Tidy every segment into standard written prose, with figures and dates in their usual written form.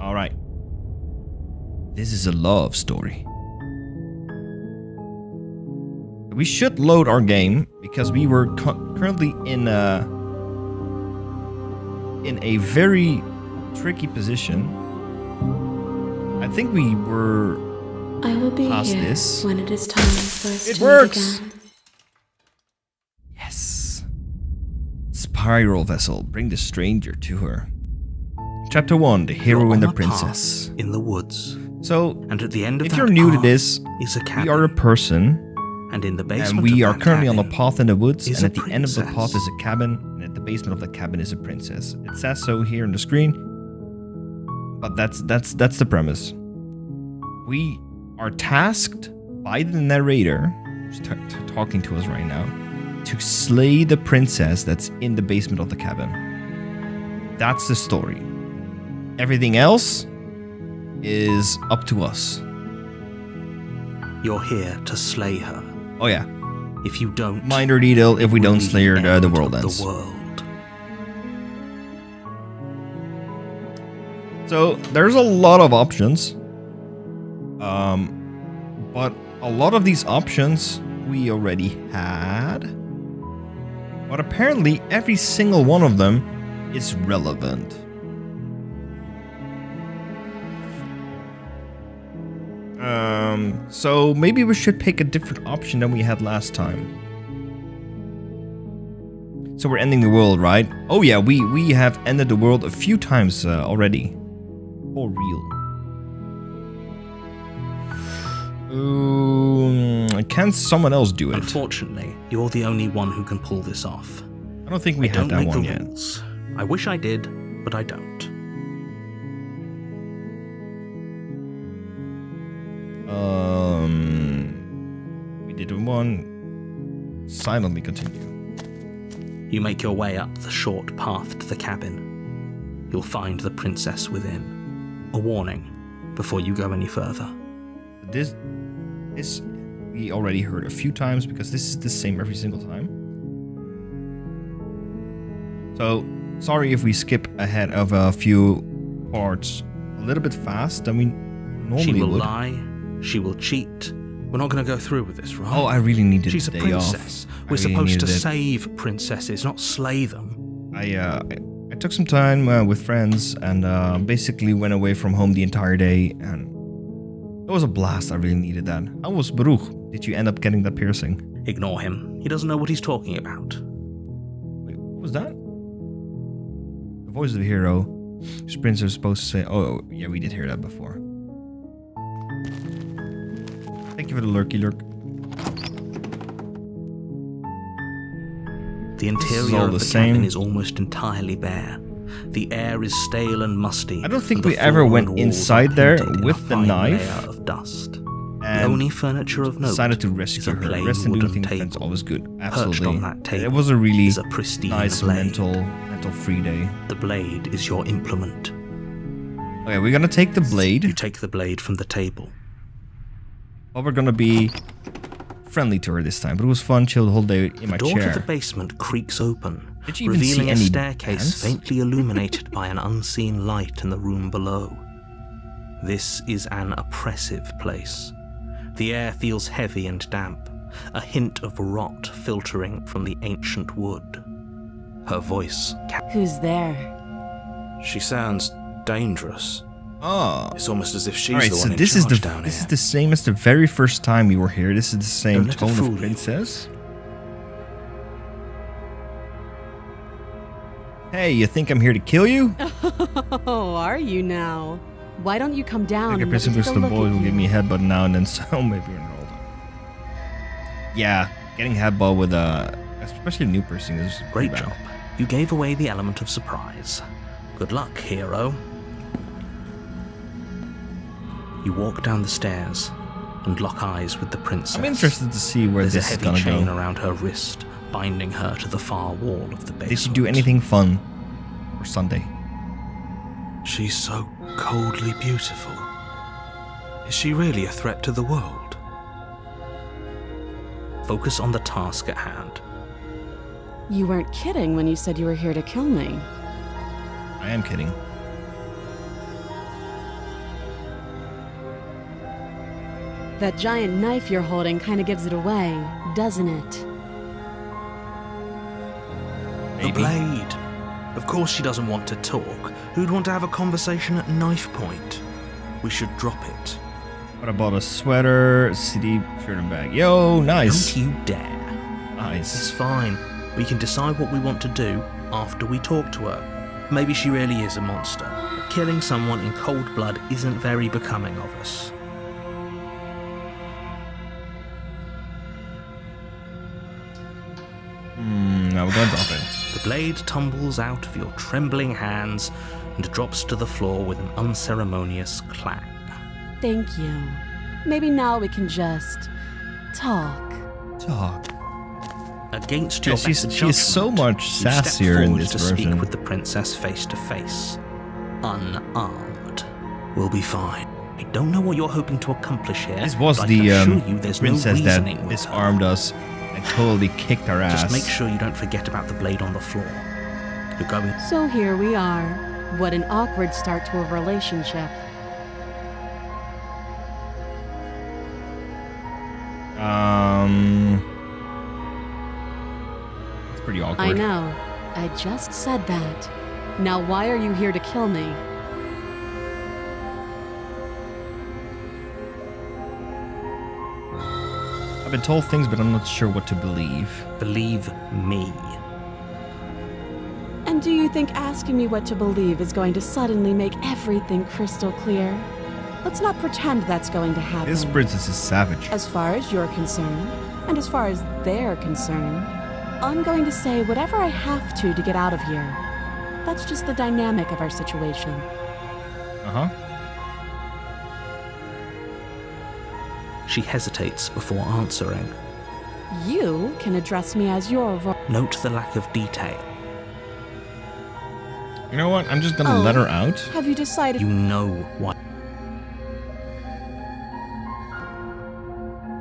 All right. This is a love story. We should load our game because we were currently in a very tricky position. I think we were I will be past here this. when it is time for us It to works. meet again. Yes. Spiral vessel. Bring the stranger to her. Chapter 1. The hero You're and the on a princess. path in the woods, So, and at the end of if that you're new to path this, is a cabin. we are a person. And in the basement And we of are that currently on a cabin path in the woods, is and a at the end of the path princess. is a cabin, and at the basement of the cabin is a princess. It says so here on the screen, but that's the premise. We are tasked by the narrator, who's talking to us right now, to slay the princess that's in the basement of the cabin. That's the story. Everything else is up to us. You're here to slay her. Oh yeah. If you don't, Minor detail, if we it don't will be slay her, the end world of ends. The world. So there's a lot of options. But a lot of these options we already had. But apparently every single one of them is relevant. So maybe we should pick a different option than we had last time. So we're ending the world, right? Oh yeah, we have ended the world a few times already. For real. Can someone else do it? Unfortunately, you're the only one who can pull this off. I don't think we I had don't that make one the yet. rules. I wish I did, but I don't. We did one. Silently continue. You make your way up the short path to the cabin. You'll find the princess within. A warning before you go any further. This we already heard a few times because this is the same every single time. So sorry if we skip ahead of a few parts a little bit fast than we normally She will would. lie. She will cheat. We're not going to go through with this, right? Oh, I really needed She's a the day off. princess. I We're really supposed to needed it. save princesses, not slay them. I took some time with friends and basically went away from home the entire day, and it was a blast. I really needed that. How was Baruch? Did you end up getting that piercing? Ignore him. He doesn't know what he's talking about. Wait, what was that? The voice of the hero. This prince is supposed to say, oh yeah, we did hear that before. Thank you for the lurky lurk. The is interior all of the the same. cabin is almost entirely bare. The air is stale and musty. I don't think and we the ever floor went and walls inside are there painted in with a the fine knife layer of dust. The and only furniture of note decided to is rescue a her. plain Rest and doing wooden things table. friends always good. Perched Absolutely. on that table It was a really is a pristine nice blade. mental free day. The blade is your implement. Okay, we're gonna take the blade. You take the blade from the table. But we're gonna be friendly to her this time. But it was fun, chill the whole day in my The door chair. to the basement creaks open, Did you even see revealing a any staircase pants? faintly illuminated by an unseen light in the room below. This is an oppressive place. The air feels heavy and damp, a hint of rot filtering from the ancient wood. Her voice. Who's there? She sounds dangerous. Oh. It's almost as if she's Alright, the so one in this is charge down this here. is the same as the very first time we were here. This is the same Don't let her tone fool of you. princess. Hey, you think I'm here to kill you? Oh, are you now? Why don't you come down Like a and let person me with take the a look boys at will you? give me a headbutt now and then, so maybe we're not all done. Yeah, getting headbutt with especially a new person is Great pretty job. bad. You gave away the element of surprise. Good luck, hero. You walk down the stairs and lock eyes with the princess. I'm interested to see where There's a this is heavy gonna chain go. around her wrist, binding her to the far wall of the basement. Did she do anything fun for Sunday? She's so coldly beautiful. Is she really a threat to the world? Focus on the task at hand. You weren't kidding when you said you were here to kill me. I am kidding. That giant knife you're holding kind of gives it away, doesn't it? The blade. Of course she doesn't want to talk. Who'd want to have a conversation at knife point? We should drop it. What about a sweater, CD, shirt and bag? Yo, nice. Don't you dare. It's Nice. fine. We can decide what we want to do after we talk to her. Maybe she really is a monster. Killing someone in cold blood isn't very becoming of us. Now we're gonna drop it. The blade tumbles out of your trembling hands and drops to the floor with an unceremonious clang. Thank you. Maybe now we can just talk. Talk. Against Yeah, your she's- better she is so judgment, much you step sassier in forward this to version. speak with the princess face to face. Unarmed. We'll be fine. I don't know what you're hoping to accomplish here. This was but I the can assure you there's princess no that reasoning with her. disarmed us and totally kicked our ass. Just make sure you don't forget about the blade on the floor. You're going. So here we are. What an awkward start to a relationship. It's pretty awkward. I know. I just said that. Now why are you here to kill me? I've been told things, but I'm not sure what to believe. Believe me. And do you think asking me what to believe is going to suddenly make everything crystal clear? Let's not pretend that's going to happen. This princess is savage. As far as you're concerned, and as far as they're concerned, I'm going to say whatever I have to get out of here. That's just the dynamic of our situation. Uh-huh. She hesitates before answering. You can address me as your Note the lack of detail. You know what? I'm just gonna let her out. Have you decided? You know what.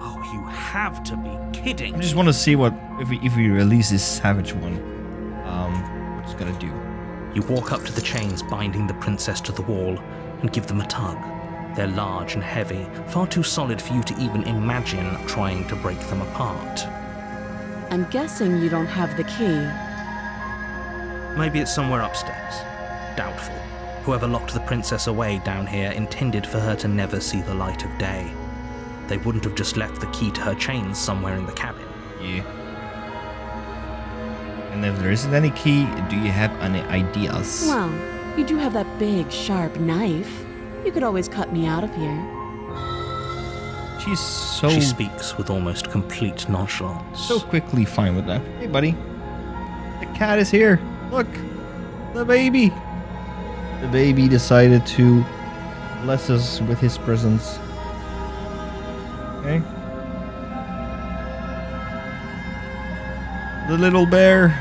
Oh, you have to be kidding. I just want to see what if we release this savage one. What it's gonna do. You walk up to the chains binding the princess to the wall and give them a tug. They're large and heavy, far too solid for you to even imagine trying to break them apart. I'm guessing you don't have the key. Maybe it's somewhere upstairs. Doubtful. Whoever locked the princess away down here intended for her to never see the light of day. They wouldn't have just left the key to her chains somewhere in the cabin. Yeah. And if there isn't any key, do you have any ideas? Well, you do have that big, sharp knife. You could always cut me out of here. She's so She speaks with almost complete nonchalance. so quickly fine with that. Hey, buddy. The cat is here. Look, the baby. The baby decided to bless us with his presence. Okay. The little bear.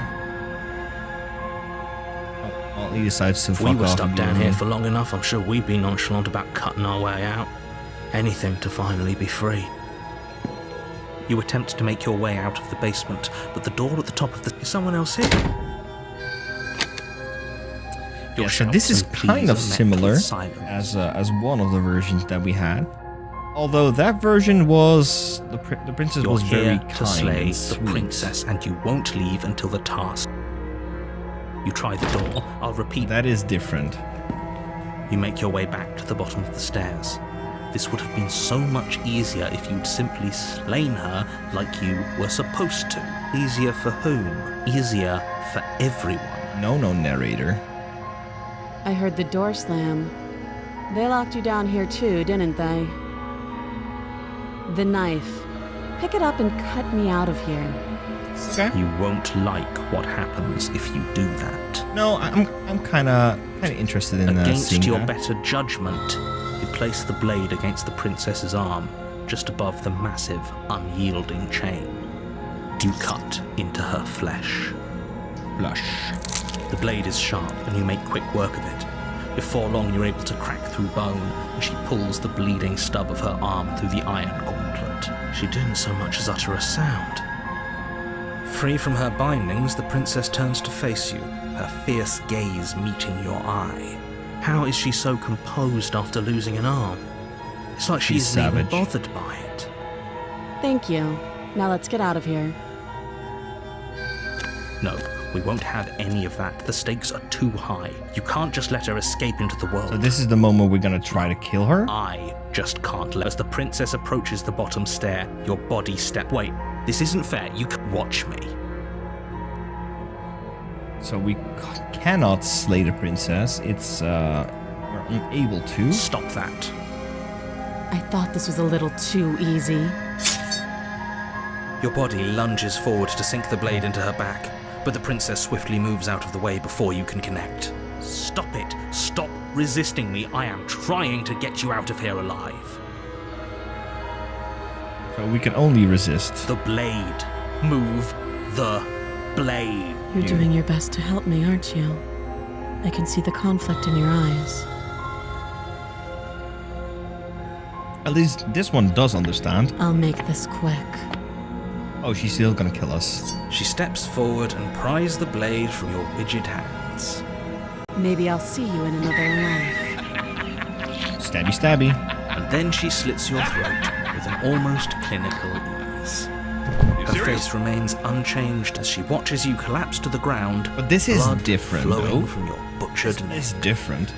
Oh, well, he decides to If fuck we were off stuck and down leave here him. for long enough, I'm sure we'd be nonchalant about cutting our way out. Anything to finally be free. You attempt to make your way out of the basement, but the door at the top of the... Is someone else here? Your Yeah, so this shouts is and kind pleas of are met similar with silence. as one of the versions that we had. Although that version was the princess You're was very here kind to slay and the sweet. princess, and you won't leave until the task. You try the door. I'll repeat. That is different. You make your way back to the bottom of the stairs. This would have been so much easier if you'd simply slain her like you were supposed to. Easier for whom? Easier for everyone. No, narrator. I heard the door slam. They locked you down here too, didn't they? The knife. Pick it up and cut me out of here. Okay. You won't like what happens if you do that. No, I'm kind of interested in seeing Against your that. better judgment, you place the blade against the princess's arm, just above the massive, unyielding chain. You cut into her flesh. Blush. The blade is sharp, and you make quick work of it. Before long, you're able to crack through bone, and she pulls the bleeding stub of her arm through the iron gauntlet. She didn't so much as utter a sound. Free from her bindings, the princess turns to face you, her fierce gaze meeting your eye. How is she so composed after losing an arm? It's like she She's isn't even savage. bothered by it. Thank you. Now let's get out of here. No, we won't have any of that. The stakes are too high. You can't just let her escape into the world. So this is the moment we're gonna try to kill her? I just can't let. As the princess approaches the bottom stair, your body step. Wait, this isn't fair. You can watch me. So we cannot slay the princess. It's, we're unable to. Stop that. I thought this was a little too easy. Your body lunges forward to sink the blade into her back, but the princess swiftly moves out of the way before you can connect. Stop it. Stop resisting me. I am trying to get you out of here alive. So we can only resist. The blade. Move the blade. You're doing your best to help me, aren't you? I can see the conflict in your eyes. At least this one does understand. I'll make this quick. Oh, she's still gonna kill us. She steps forward and pries the blade from your rigid hands. Maybe I'll see you in another life. Stabby, stabby. And then she slits your throat with an almost clinical ease. Her face remains unchanged as she watches you collapse to the ground. But this is blood different, flowing though. from your butchered neck. It's different.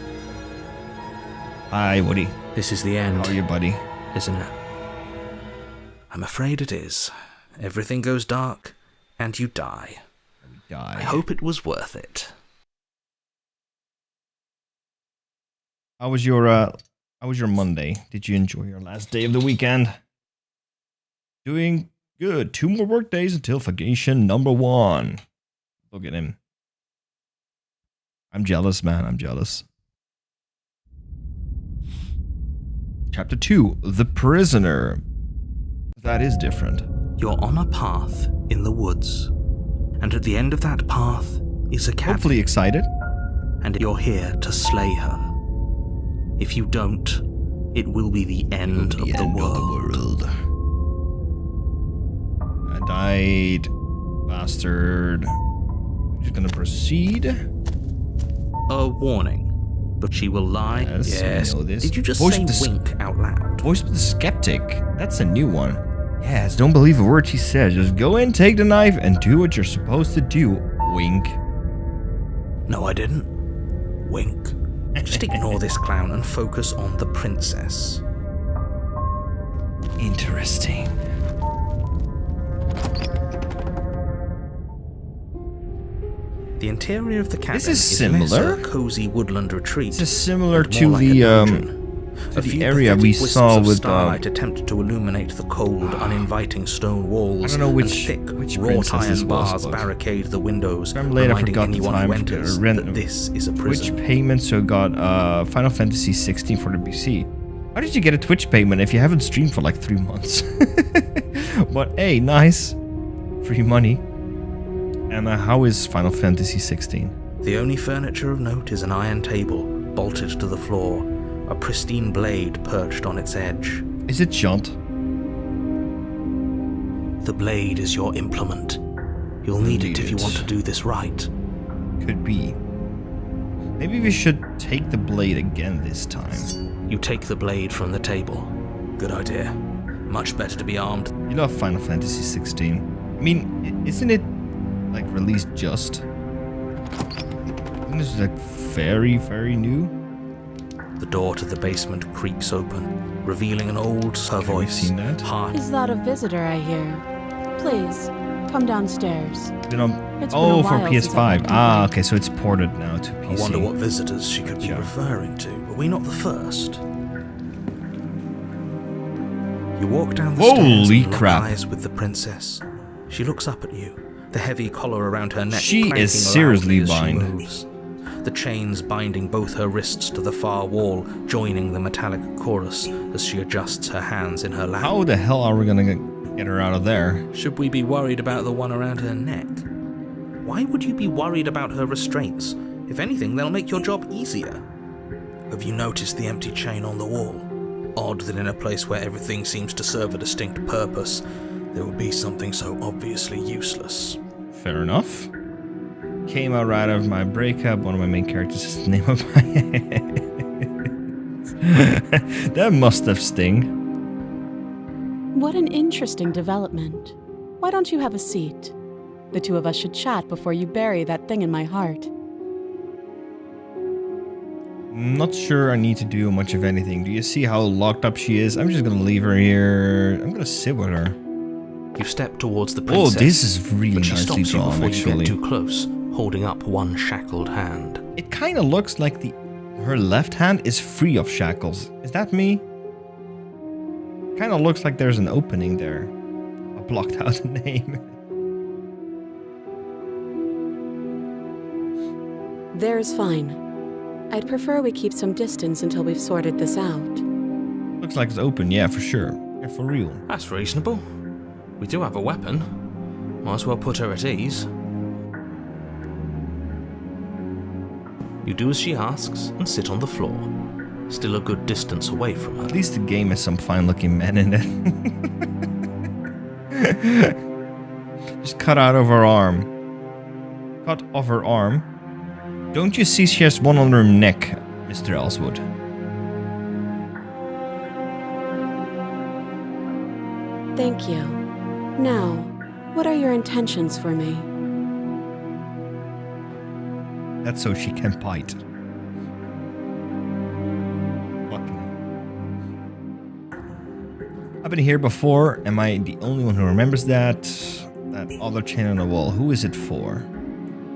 Hi, Woody. This is the end, How are you, buddy? isn't it? I'm afraid it is. Everything goes dark, and you die. Die. I hope it was worth it. How was your Monday? Did you enjoy your last day of the weekend? Doing good. 2 more work days until vacation number 1. Look at him. I'm jealous, man. I'm jealous. Chapter 2, The Prisoner. That is different. You're on a path in the woods, and at the end of that path is a cabin. Hopefully excited. And you're here to slay her. If you don't, it will be the end of the world. I died. Bastard. I'm just gonna proceed. A warning, but she will lie. Yes, we know this. Did you just Voice say of the wink out loud? Voice of the Skeptic. That's a new one. Yes, don't believe a word she says. Just go in, take the knife, and do what you're supposed to do. Wink. No, I didn't. Wink. Just ignore this clown and focus on the princess. Interesting. The interior of the cabin This is similar. less a cozy woodland retreat. This is similar and more to like a the dungeon. A the few area pathetic we wisps saw of with starlight attempt to illuminate the cold, uninviting stone walls. I don't know which and thick, princess wrought this iron was, bars but barricade the windows, I'm late. I reminding forgot the anyone time who for enters rent. that this is a Twitch prison. payment, so got Final Fantasy 16 for the PC. How did you get a Twitch payment if you haven't streamed for like 3 months? But hey, nice. Free money. And how is Final Fantasy 16? The only furniture of note is an iron table bolted to the floor, a pristine blade perched on its edge. Is it Jaunt? The blade is your implement. You'll need it if you want to do this right. Could be. Maybe we should take the blade again this time. You take the blade from the table. Good idea. Much better to be armed. You love Final Fantasy 16. I mean, isn't it like released just? Isn't this like very, very new? The door to the basement creaks open, revealing an old her Okay, we've voice. seen that. Is that a visitor I hear? Please, come downstairs. Been on, It's been oh, a for while since I've had PS5. Ah, company. okay, so it's ported now to I PC. wonder what visitors she could be Sure. referring to. Were we not the first? You walk down the stairs Holy and lock crap. eyes with the princess. She looks up at you, the heavy collar around her neck She clanking is seriously loudly as she blind. moves. The chains binding both her wrists to the far wall, joining the metallic chorus as she adjusts her hands in her lap. How the hell are we gonna get her out of there? Should we be worried about the one around her neck? Why would you be worried about her restraints? If anything, they'll make your job easier. Have you noticed the empty chain on the wall? Odd that in a place where everything seems to serve a distinct purpose, there would be something so obviously useless. Fair enough. Came out right out of my breakup. One of my main characters is the name of my That must have sting. What an interesting development. Why don't you have a seat? The two of us should chat before you bury that thing in my heart. Not sure I need to do much of anything. Do you see how locked up she is? I'm just gonna leave her here. I'm gonna sit with her. You step towards the Oh, princess. this is really but she nicely stops you drawn, before you actually. get too close, holding up one shackled hand. It kind of looks like her left hand is free of shackles. Is that me? Kind of looks like there's an opening there. I blocked out the name. There's fine. I'd prefer we keep some distance until we've sorted this out. Looks like it's open, yeah, for sure. Yeah, for real. That's reasonable. We do have a weapon. Might as well put her at ease. You do as she asks and sit on the floor, still a good distance away from her. At least the game has some fine-looking men in it. Just cut out of her arm. Cut off her arm. Don't you see she has one on her neck, Mr. Ellswood? Thank you. Now, what are your intentions for me? That's so she can bite. Fucking. I've been here before. Am I the only one who remembers that? That other chain on the wall. Who is it for?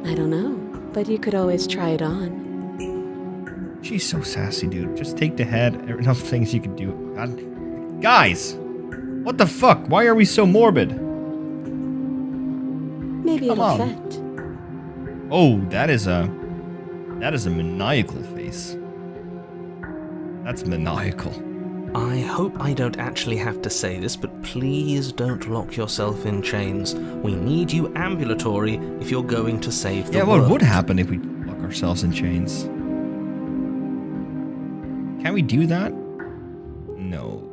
I don't know, but you could always try it on. She's so sassy, dude. Just take the head. Enough things you could do. God. Guys! What the fuck? Why are we so morbid? Maybe Come it'll on. fit. Oh, that is a maniacal face. That's maniacal. I hope I don't actually have to say this, but please don't lock yourself in chains. We need you ambulatory if you're going to save the Yeah, world. what would happen if we lock ourselves in chains? Can we do that? No.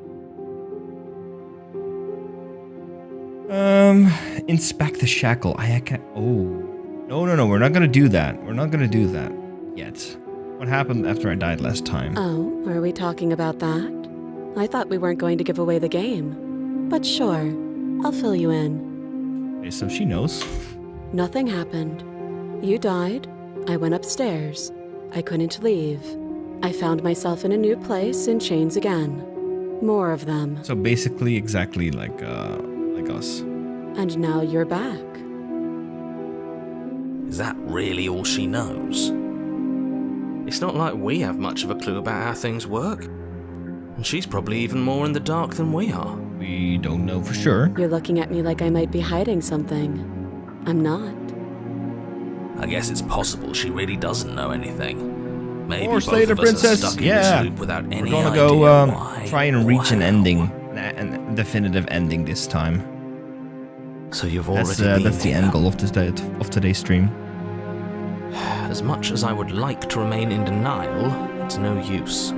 Inspect the shackle. I can't. Oh. No. We're not gonna do that. We're not gonna do that yet. What happened after I died last time? Oh, are we talking about that? I thought we weren't going to give away the game. But sure, I'll fill you in. Okay, so she knows. Nothing happened. You died. I went upstairs. I couldn't leave. I found myself in a new place in chains again. More of them. So basically, exactly like us. And now you're back. Is that really all she knows? It's not like we have much of a clue about how things work. And she's probably even more in the dark than we are. We don't know for sure. You're looking at me like I might be hiding something. I'm not. I guess it's possible she really doesn't know anything. Maybe Or both slay the of us are princess. stuck in Yeah. this loop without any We're gonna idea go why try and or reach an how. ending, a definitive ending this time. So you've already That's the been end here. goal of today's stream. As much as I would like to remain in denial, it's no use.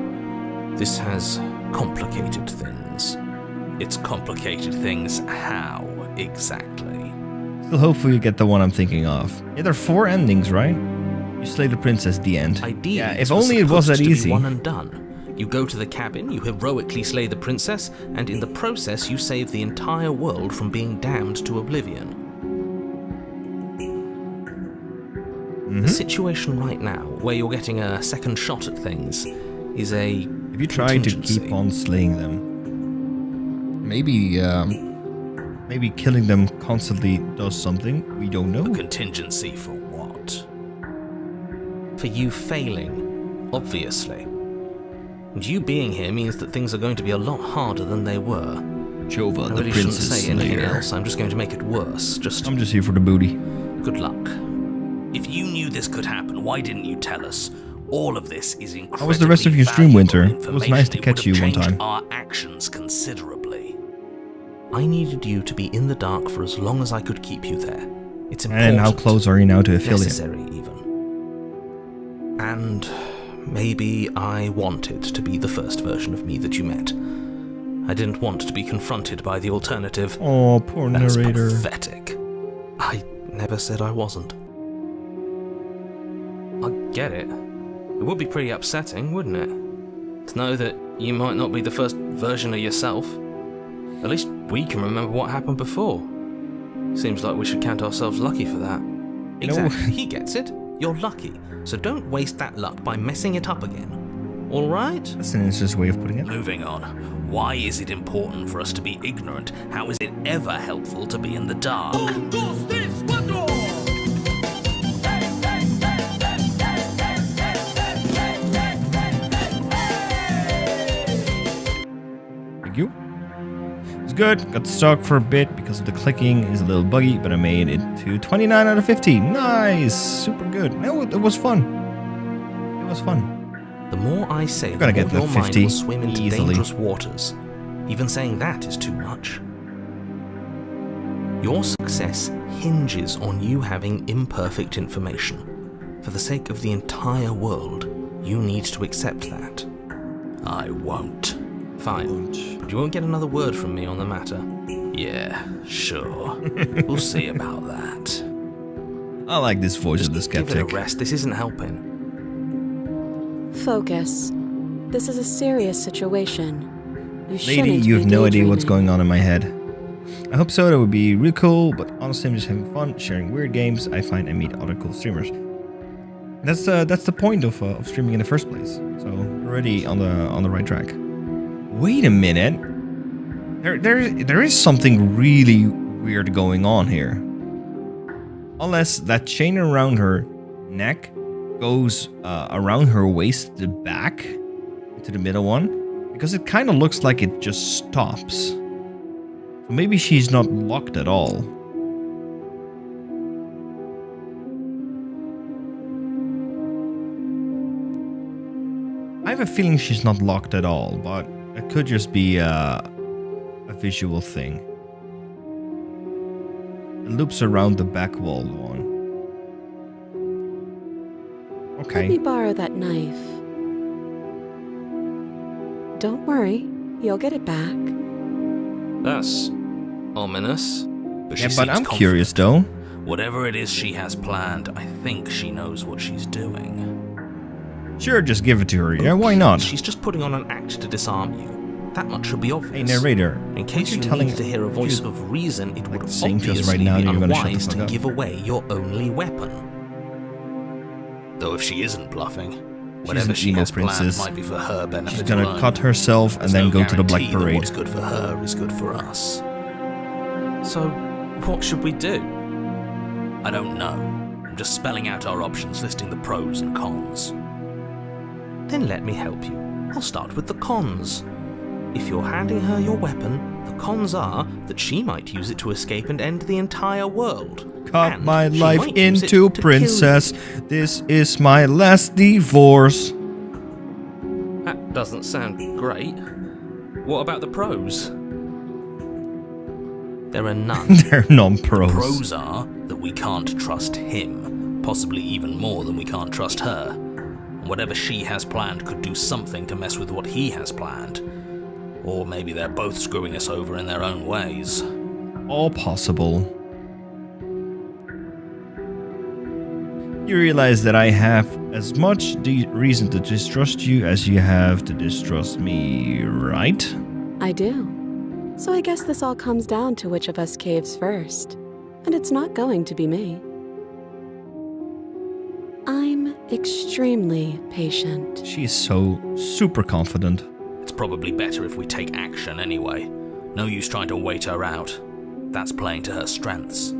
This has complicated things. It's complicated things how, exactly? Still, hopefully you get the one I'm thinking of. Yeah, there are 4 endings, right? You slay the princess, the end. Ideally, yeah, this if only it was supposed that to be easy. one and done. You go to the cabin, you heroically slay the princess, and in the process you save the entire world from being damned to oblivion. The situation right now, where you're getting a second shot at things, is a If you try to contingency. keep on slaying them, maybe killing them constantly does something. We don't know. A contingency for what? For you failing, obviously. And you being here means that things are going to be a lot harder than they were. Jova, I the really shouldn't princess say anything slayer. else, I'm just going to make it worse. I'm just here for the booty. Good luck. If you knew this could happen, why didn't you tell us? All of this is incredibly How was the rest of your stream, valuable Winter? It was nice to information. catch you It one would have time. changed our actions considerably. I needed you to be in the dark for as long as I could keep you there. It's important. And how close are you now to affiliate? Necessary, even. And maybe I wanted to be the first version of me that you met. I didn't want to be confronted by the alternative. Oh, poor That's narrator. pathetic. I never said I wasn't. I get it. It would be pretty upsetting, wouldn't it? To know that you might not be the first version of yourself. At least we can remember what happened before. Seems like we should count ourselves lucky for that. Exactly, he gets it. You're lucky, so don't waste that luck by messing it up again. Alright? That's an interesting way of putting it. Moving on. Why is it important for us to be ignorant? How is it ever helpful to be in the dark? Thank you. It's good. Got stuck for a bit because of the clicking is a little buggy, but I made it to 29 out of 50. Nice. Super good. No, it was fun. It was fun. The more I say, You're gonna the get more the your 50 mind will swim into easily. dangerous waters. Even saying that is too much. Your success hinges on you having imperfect information. For the sake of the entire world, you need to accept that. I won't. Fine. But you won't get another word from me on the matter. Yeah, sure. We'll see about that. I like this voice of the Give it a skeptic. rest. This isn't helping. Focus. This is a serious situation. You Lady, shouldn't you have be no idea what's daydreaming. going on in my head. I hope so, that would be real cool, but honestly I'm just having fun, sharing weird games I find and meet other cool streamers. That's the point of streaming in the first place. So we're already on the right track. Wait a minute. There is something really weird going on here. Unless that chain around her neck goes around her waist to the back, to the middle one, because it kind of looks like it just stops. So maybe she's not locked at all. I have a feeling she's not locked at all, but it could just be a visual thing. It loops around the back wall one. Okay. Let me borrow that knife. Don't worry, you'll get it back. That's ominous. But she Yeah, but seems I'm confident. curious though. Whatever it is she has planned, I think she knows what she's doing. Sure, just give it to her. Yeah, why not? She's just putting on an act to disarm you. That much should be obvious. Hey, narrator. In case you aren't telling needed to hear a voice you- of reason, it would like saying to us obviously right now be you're gonna shut the unwise fuck to up. give away your only weapon. Though if she isn't bluffing, whatever an she emo has planned princess. might be for her benefit She's gonna alone. cut herself and There's then no go to the Black guarantee that Parade. what's good for her is good for us. So, what should we do? I don't know. I'm just spelling out our options, listing the pros and cons. Then let me help you. I'll start with the cons. If you're handing her your weapon, the cons are that she might use it to escape and end the entire world. Cut And my she life might use it into to kill princess. This is my last divorce. you. That doesn't sound great. What about the pros? There are none. They're non-pros. Pros are that we can't trust him, possibly even more than we can't trust her. Whatever she has planned could do something to mess with what he has planned. Or maybe they're both screwing us over in their own ways. All possible. You realize that I have as much reason to distrust you as you have to distrust me, right? I do. So I guess this all comes down to which of us caves first. And it's not going to be me. I'm extremely patient. She is so super confident. It's probably better if we take action anyway. No use trying to wait her out. That's playing to her strengths.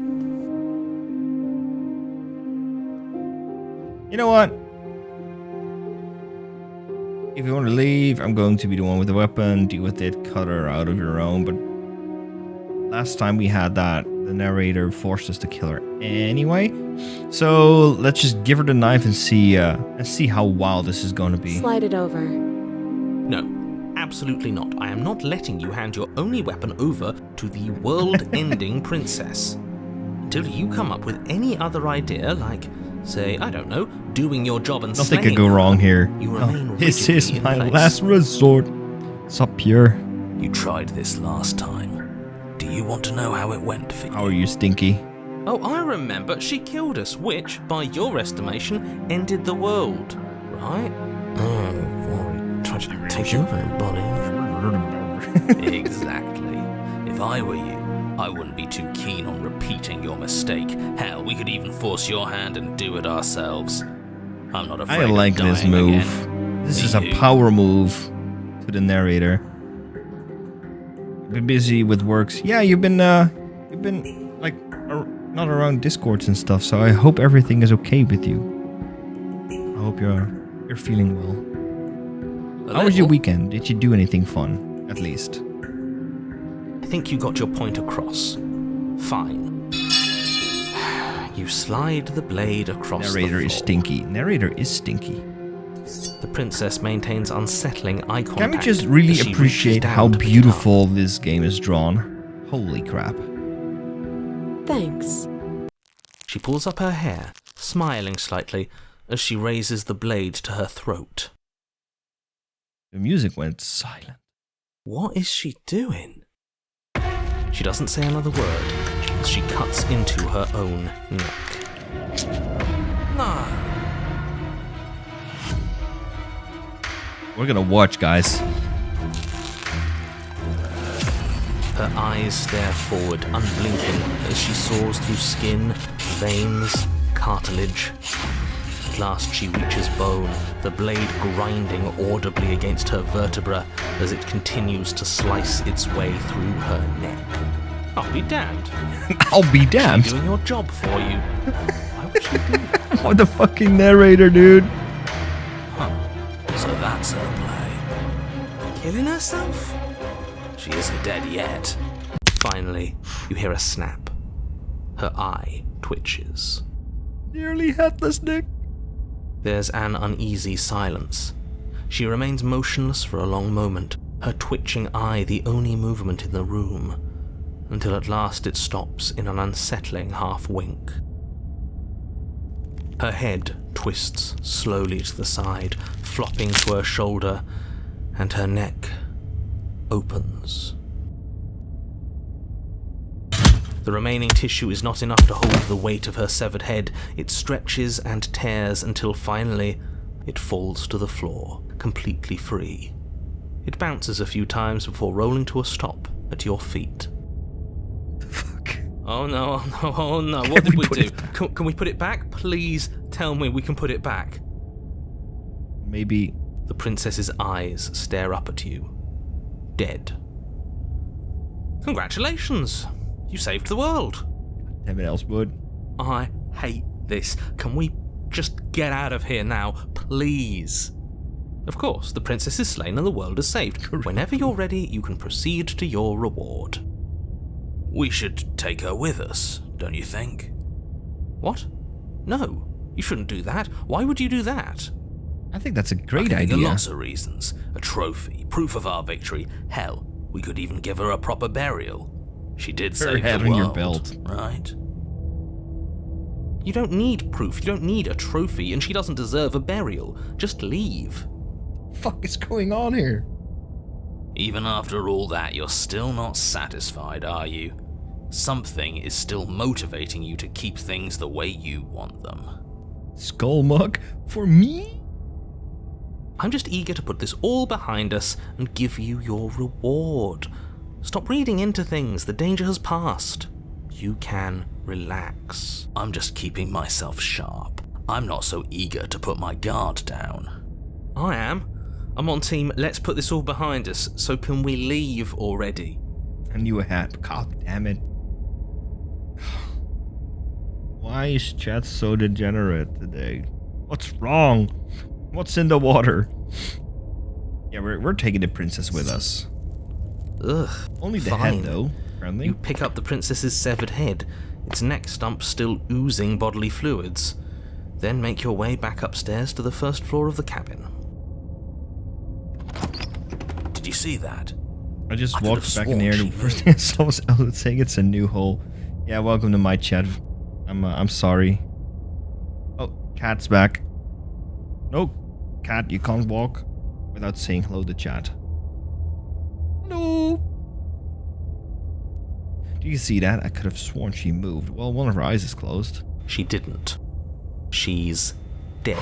You know what? If you want to leave, I'm going to be the one with the weapon. Deal with it, cut her out of your own. But last time we had that, the narrator forced us to kill her anyway. So let's just give her the knife and see how wild this is going to be. Slide it over. No, absolutely not. I am not letting you hand your only weapon over to the world-ending princess. Until you come up with any other idea, like, say, I don't know, doing your job and Nothing slaying could go her, wrong here. You Oh, remain this rigidly is in my place. last resort. What's up, Pure? You tried this last time. Do you want to know how it went for you? How are you, Stinky? Oh, I remember. She killed us, which, by your estimation, ended the world, right? Oh, boy. Tried to take over, buddy. Exactly. If I were you, I wouldn't be too keen on repeating your mistake. Hell, we could even force your hand and do it ourselves. I'm not afraid I like of dying this move. again. This Me is a too. power move to the narrator. Been busy with works. Yeah, you've been like not around Discords and stuff. So I hope everything is okay with you. I hope you're feeling well. How was your weekend? Did you do anything fun? At least. I think you got your point across. Fine. You slide the blade across the floor. Narrator is stinky. Narrator is stinky. The princess maintains unsettling eye contact. Can we just really as she appreciate reaches down how to pick it beautiful this game is drawn? Holy crap. Thanks. up. She pulls up her hair, smiling slightly, as she raises the blade to her throat. The music went silent. What is she doing? She doesn't say another word as she cuts into her own neck. No. We're gonna watch, guys. Her eyes stare forward, unblinking, as she saws through skin, veins, cartilage. At last she reaches bone, the blade grinding audibly against her vertebra as it continues to slice its way through her neck. I'll be damned. I'll be damned. Doing your job for you. Why would she do that? What the fucking narrator, dude? So that's her play. Killing herself? She isn't dead yet. Finally, you hear a snap. Her eye twitches. Nearly headless Nick. There's an uneasy silence. She remains motionless for a long moment, her twitching eye the only movement in the room, until at last it stops in an unsettling half-wink. Her head twists slowly to the side, flopping to her shoulder, and her neck opens. The remaining tissue is not enough to hold the weight of her severed head. It stretches and tears until finally it falls to the floor, completely free. It bounces a few times before rolling to a stop at your feet. Fuck. Oh no, oh no, oh no, what did we do? Can we put it back? Please tell me we can put it back. Maybe. The princess's eyes stare up at you. Dead. Congratulations! You saved the world. Damn it, Elsewood. I hate this. Can we just get out of here now, please? Of course, the princess is slain and the world is saved. Whenever you're ready, you can proceed to your reward. We should take her with us, don't you think? What? No, you shouldn't do that. Why would you do that? I think that's a great I can think of idea. lots of reasons. A trophy, proof of our victory. Hell, we could even give her a proper burial. She did save the head world, on your belt. right? You don't need proof, you don't need a trophy, and she doesn't deserve a burial. Just leave. Fuck is going on here? Even after all that, you're still not satisfied, are you? Something is still motivating you to keep things the way you want them. Skullmug? For me? I'm just eager to put this all behind us and give you your reward. Stop reading into things, the danger has passed. You can relax. I'm just keeping myself sharp. I'm not so eager to put my guard down. I am. I'm on team, let's put this all behind us, so can we leave already? I knew I had. God damn it. Why is chat so degenerate today? What's wrong? What's in the water? Yeah, we're taking the princess with us. Ugh. Only the fine. head, though. Friendly. You pick up the princess's severed head, its neck stump still oozing bodily fluids. Then make your way back upstairs to the first floor of the cabin. Did you see that? I just I could walked have back in here. sworn The she first thing I saw was Elliot saying it's a new hole. Yeah, welcome to my chat. I'm sorry. Oh, Cat's back. No, Cat, you can't walk without saying hello to chat. Hello. Do you see that? I could have sworn she moved. Well, one of her eyes is closed. She didn't. She's dead.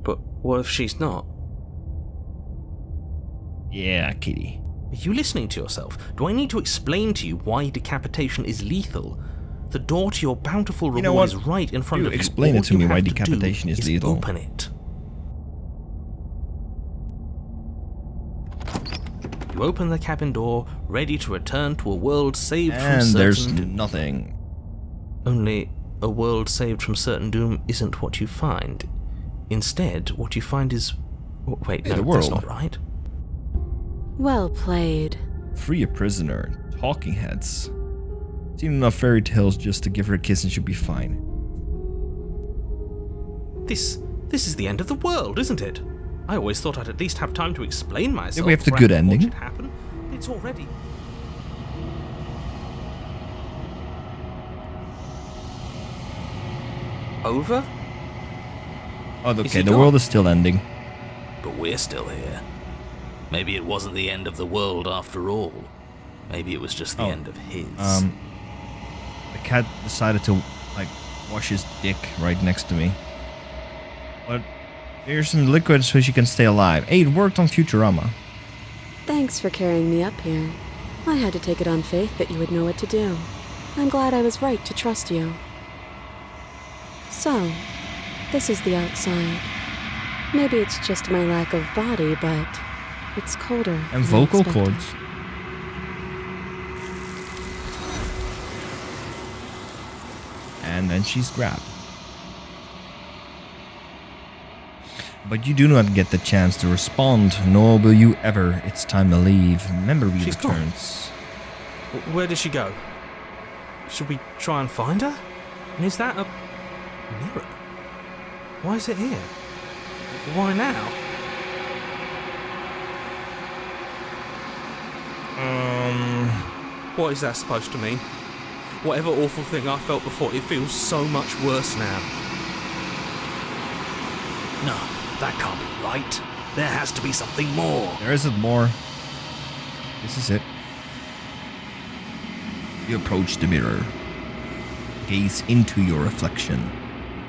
But what if she's not? Yeah, kitty. Are you listening to yourself? Do I need to explain to you why decapitation is lethal? The door to your bountiful You know reward what? is right in front You of you. explain it All to you me why have to decapitation do is lethal. Open it. You open the cabin door, ready to return to a world saved from And certain there's doom. nothing. Only a world saved from certain doom isn't what you find. Instead, what you find is... Wait, Hey, no, the that's world. not right. Well played. Free a prisoner. Talking heads. Seen enough fairy tales just to give her a kiss and she'll be fine. This is the end of the world, isn't it? I always thought I'd at least have time to explain myself. we have the before I good could watch ending. it happen. It's already... over? Oh, Is okay, he the gone? world is still ending. But we're still here. Maybe it wasn't the end of the world after all. Maybe it was just the Oh, end of his. The cat decided to, like, wash his dick right next to me. But here's some liquid so she can stay alive. Hey, it worked on Futurama. Thanks for carrying me up here. I had to take it on faith that you would know what to do. I'm glad I was right to trust you. So, this is the outside. Maybe it's just my lack of body, but it's colder. And than I vocal expected. cords. And then she's grabbed. But you do not get the chance to respond, nor will you ever. It's time to leave. Memory She's gone. returns. Where did she go? Should we try and find her? And is that a mirror? Why is it here? Why now? What is that supposed to mean? Whatever awful thing I felt before, it feels so much worse now. No, that can't be right. There has to be something more. There isn't more. This is it. You approach the mirror. Gaze into your reflection.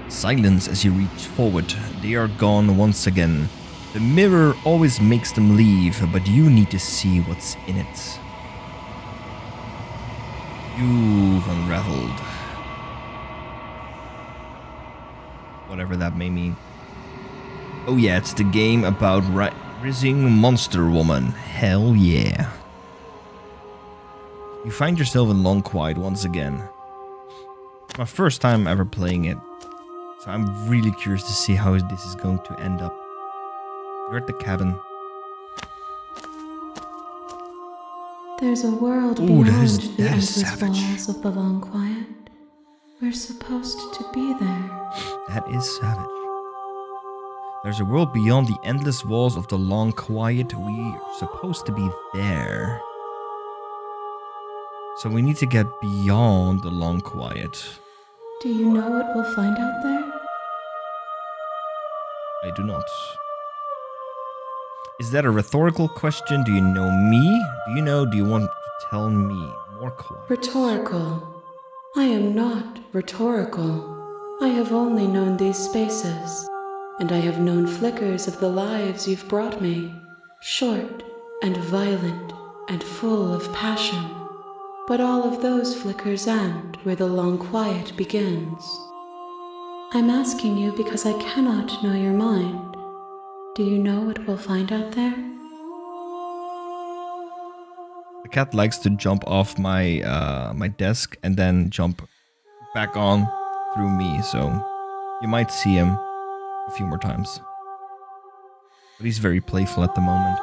Silence as you reach forward. They are gone once again. The mirror always makes them leave, but you need to see what's in it. You've unraveled. Whatever that may mean. Oh yeah, it's the game about rising monster woman. Hell yeah. You find yourself in Long Quiet once again. It's my first time ever playing it. So I'm really curious to see how this is going to end up. You're at the cabin. There's a world Ooh, beyond that is the endless savage. walls of the long quiet. We're supposed to be there. That is savage. There's a world beyond the endless walls of the Long Quiet. We're supposed to be there. So we need to get beyond the Long Quiet. Do you know what we'll find out there? I do not. Is that a rhetorical question? Do you know me? Do you want to tell me? More quiet. Rhetorical. I am not rhetorical. I have only known these spaces, and I have known flickers of the lives you've brought me, short and violent and full of passion. But all of those flickers end where the long quiet begins. I'm asking you because I cannot know your mind. Do you know what we'll find out there? The cat likes to jump off my my desk and then jump back on through me, so you might see him a few more times. But he's very playful at the moment.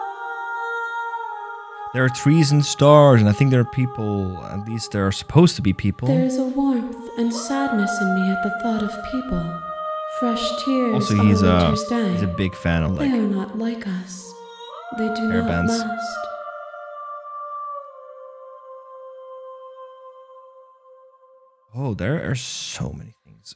There are trees and stars, and I think there are people, at least there are supposed to be people. There is a warmth and sadness in me at the thought of people. Fresh tears Also, on he's a a winter's day. he's a big fan of They like are not like us. They do hair not bands. last. Oh, there are so many things.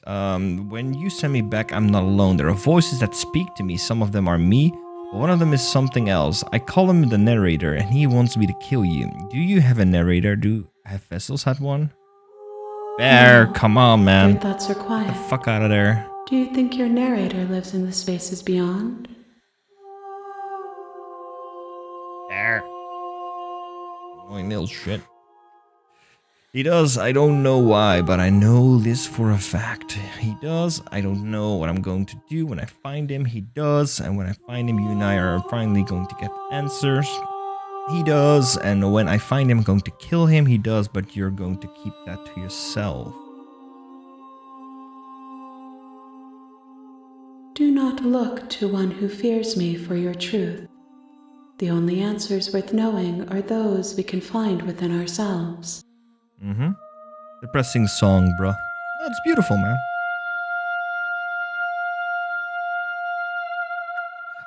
When you send me back, I'm not alone. There are voices that speak to me. Some of them are me, but one of them is something else. I call him the narrator, and he wants me to kill you. Do you have a narrator? Have Vessels had one? Bear, No. come on, man. Your thoughts are Get quiet. the fuck out of there. Do you think your narrator lives in the spaces beyond? Bear. Oh, he nails shit. He does. I don't know why, but I know this for a fact. He does. I don't know what I'm going to do when I find him. He does. And when I find him, you and I are finally going to get answers. He does. And when I find him, I'm going to kill him. He does. But you're going to keep that to yourself. Do not look to one who fears me for your truth. The only answers worth knowing are those we can find within ourselves. Mm-hmm. Depressing song, bro. That's beautiful, man.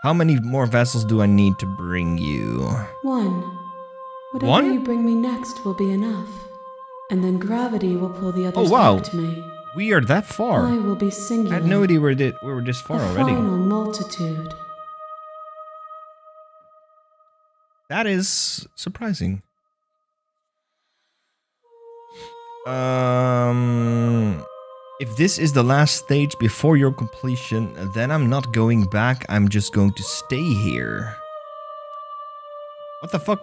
How many more vessels do I need to bring you? One. Whatever One? you bring me next will be enough. And then gravity will pull the others Oh, wow. back to me. We are that far. I will be singular. I had no idea we were this far a already. final multitude. That is surprising. If this is the last stage before your completion, then I'm not going back. I'm just going to stay here. What the fuck?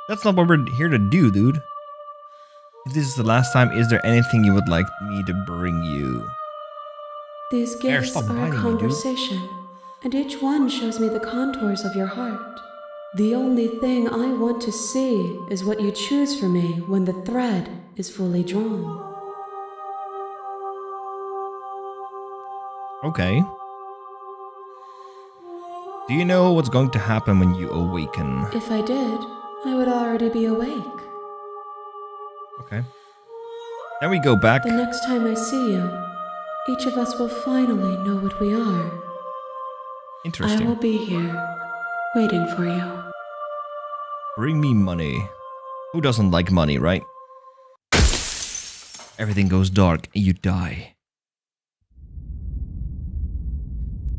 That's not what we're here to do, dude. If this is the last time, is there anything you would like me to bring you? These There, gifts stop are biting a me, dude. conversation, and each one shows me the contours of your heart. The only thing I want to see is what you choose for me when the thread is fully drawn. Okay. Do you know what's going to happen when you awaken? If I did, I would already be awake. Okay. Then we go back. The next time I see you, each of us will finally know what we are. I Interesting. will be here, waiting for you. Bring me money. Who doesn't like money, right? Everything goes dark and you die.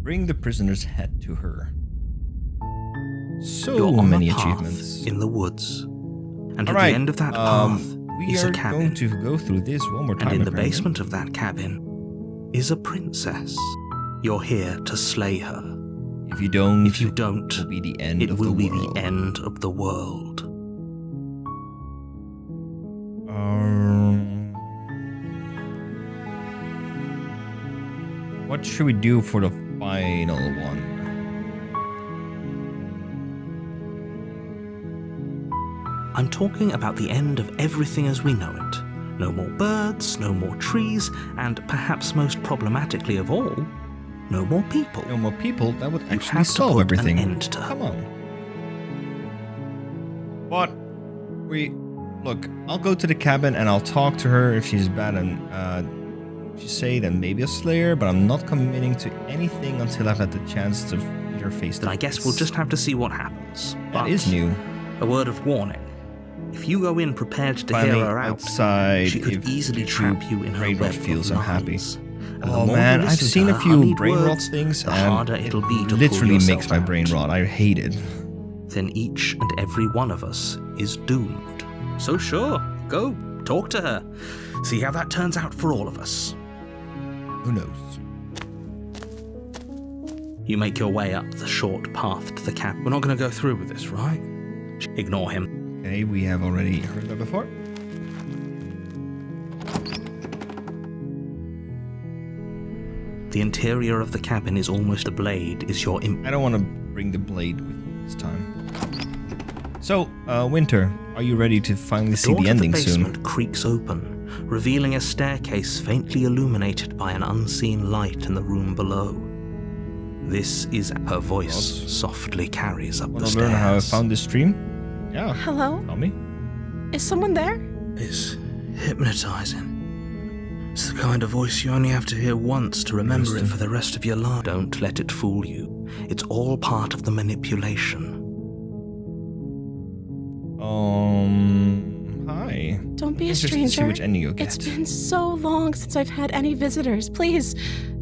Bring the prisoner's head to her. So You're on many a path achievements. in the woods. And at Alright, the end of that path we is are a cabin. going to go through this one more time. And in the apparently. basement of that cabin is a princess. You're here to slay her. If you don't, If you don't, it will be the end it of will the be world. the end of the world. What should we do for the final one? I'm talking about the end of everything as we know it. No more birds, no more trees, and perhaps most problematically of all, no more people. No more people, that would You actually have to solve put everything. an end to. Come on. But look, I'll go to the cabin and I'll talk to her if she's bad and she say then maybe a slayer, but I'm not committing to anything until I've had the chance to meet her face to Then I guess face. we'll just have to see what happens. That But is new. a word of warning. If you go in prepared to Finally, hear her out, outside, she could if easily the trap you in her brain web rot feels of unhappy. lies. And the Oh more man, you I've listen seen to a her few honeyed brain rot words, things the and harder it'll be to pull literally yourself makes my out. brain rot. I hate it. Then each and every one of us is doomed. So sure, go, talk to her. See how that turns out for all of us. Who knows? You make your way up the short path to the camp. We're not going to go through with this, right? Ignore him. Okay, we have already heard that before. The interior of the cabin is almost a blade, is your I don't want to bring the blade with me this time. So, Winter, are you ready to finally see door the to ending the basement soon? creaks open, revealing a staircase faintly illuminated by an unseen light in the room below. This is her voice God. softly carries up Want the to learn how I stairs. found this stream? Yeah, Hello? tell me. Is someone there? It's hypnotizing. It's the kind of voice you only have to hear once to remember it for the rest of your life. Don't let it fool you. It's all part of the manipulation. Hi. Don't be a Interested to see stranger. which ending you'll It's get. been so long since I've had any visitors. Please,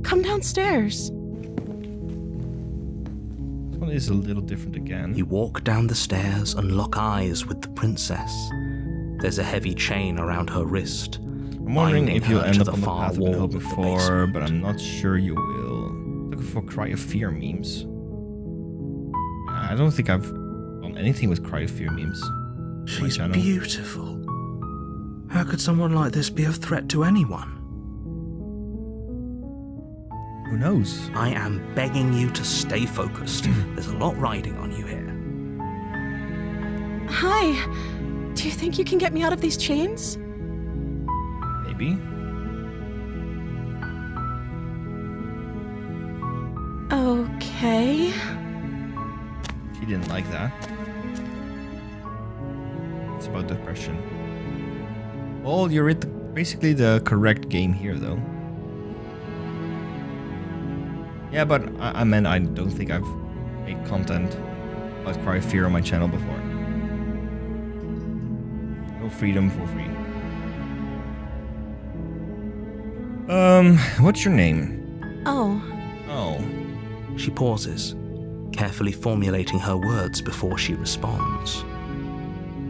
come downstairs. This one is a little different again. You walk down the stairs and lock eyes with the princess. There's a heavy chain around her wrist. I'm wondering binding if you'll her end to up the on the far path I've been wall hoping of the for, basement. but I'm not sure you will. Looking for Cry of Fear memes. I don't think I've done anything with Cry of Fear memes. She's channel. beautiful. How could someone like this be a threat to anyone? Who knows? I am begging you to stay focused. There's a lot riding on you here. Hi. Do you think you can get me out of these chains? Maybe. Okay. She didn't like that. It's about depression. Well, you're at basically the correct game here, though. Yeah, but I mean, I don't think I've made content about Cry of Fear on my channel before. No freedom for free. What's your name? Oh. Oh. She pauses, carefully formulating her words before she responds.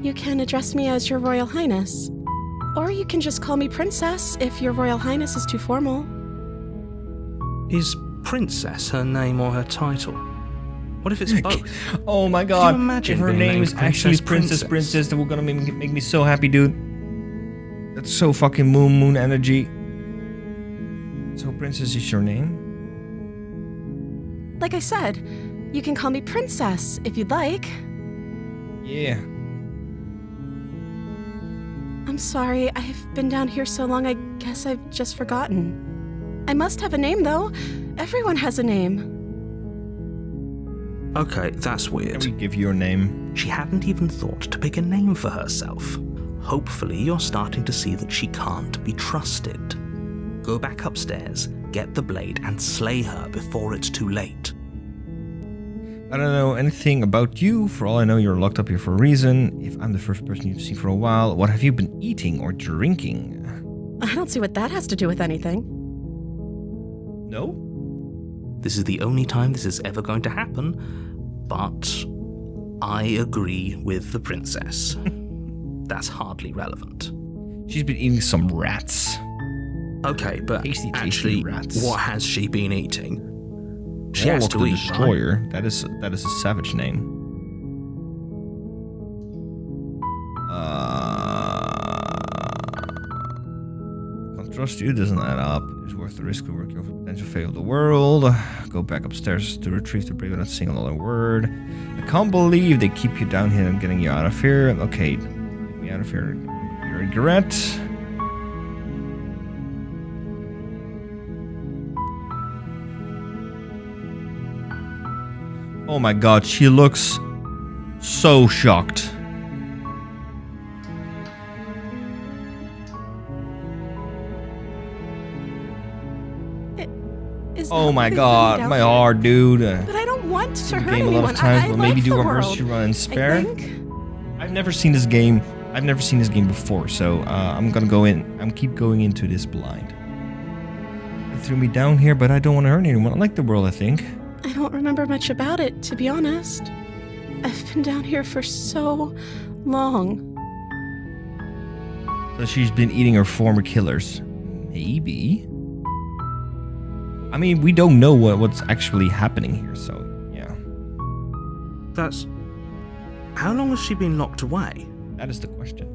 You can address me as Your Royal Highness. Or you can just call me Princess if Your Royal Highness is too formal. Is Princess her name or her title? What if it's both? Oh my god. imagine If her being name named is actually Princess? Princess, that will gonna make me so happy, dude. That's so fucking moon energy. So Princess is your name? Like I said, you can call me Princess if you'd like. Yeah. I'm sorry, I've been down here so long, I guess I've just forgotten. I must have a name, though. Everyone has a name. Okay, that's Can weird. we give you your name? She hadn't even thought to pick a name for herself. Hopefully you're starting to see that she can't be trusted. Go back upstairs, get the blade, and slay her before it's too late. I don't know anything about you. For all I know, you're locked up here for a reason. If I'm the first person you've seen for a while, what have you been eating or drinking? I don't see what that has to do with anything. No? This is the only time this is ever going to happen, but I agree with the princess. That's hardly relevant. She's been eating some rats. Okay, but Tasty actually, rats. what has she been eating? She has Warlock to the eat, right? Destroyer. That is a savage name. Can't trust you, doesn't add up. It's worth the risk of working over the potential fate of the world. Go back upstairs to retrieve the blade without saying another word. I can't believe they keep you down here and getting you out of here. Okay, get me out of here. You regret. Oh my god, she looks so shocked. Is that Oh what my they god, found my out? heart, dude. But I don't want to hurt Game a anyone. lot of times, I but maybe like do the a world, mercy run and spare. I think. I've never seen this game. I've never seen this game before, so I'm gonna go in. I'm keep going into this blind. They threw me down here, but I don't want to hurt anyone. I like the world, I think. I don't remember much about it, to be honest. I've been down here for so long. So she's been eating her former killers. Maybe. I mean, we don't know what's actually happening here, so yeah. That's... How long has she been locked away? That is the question.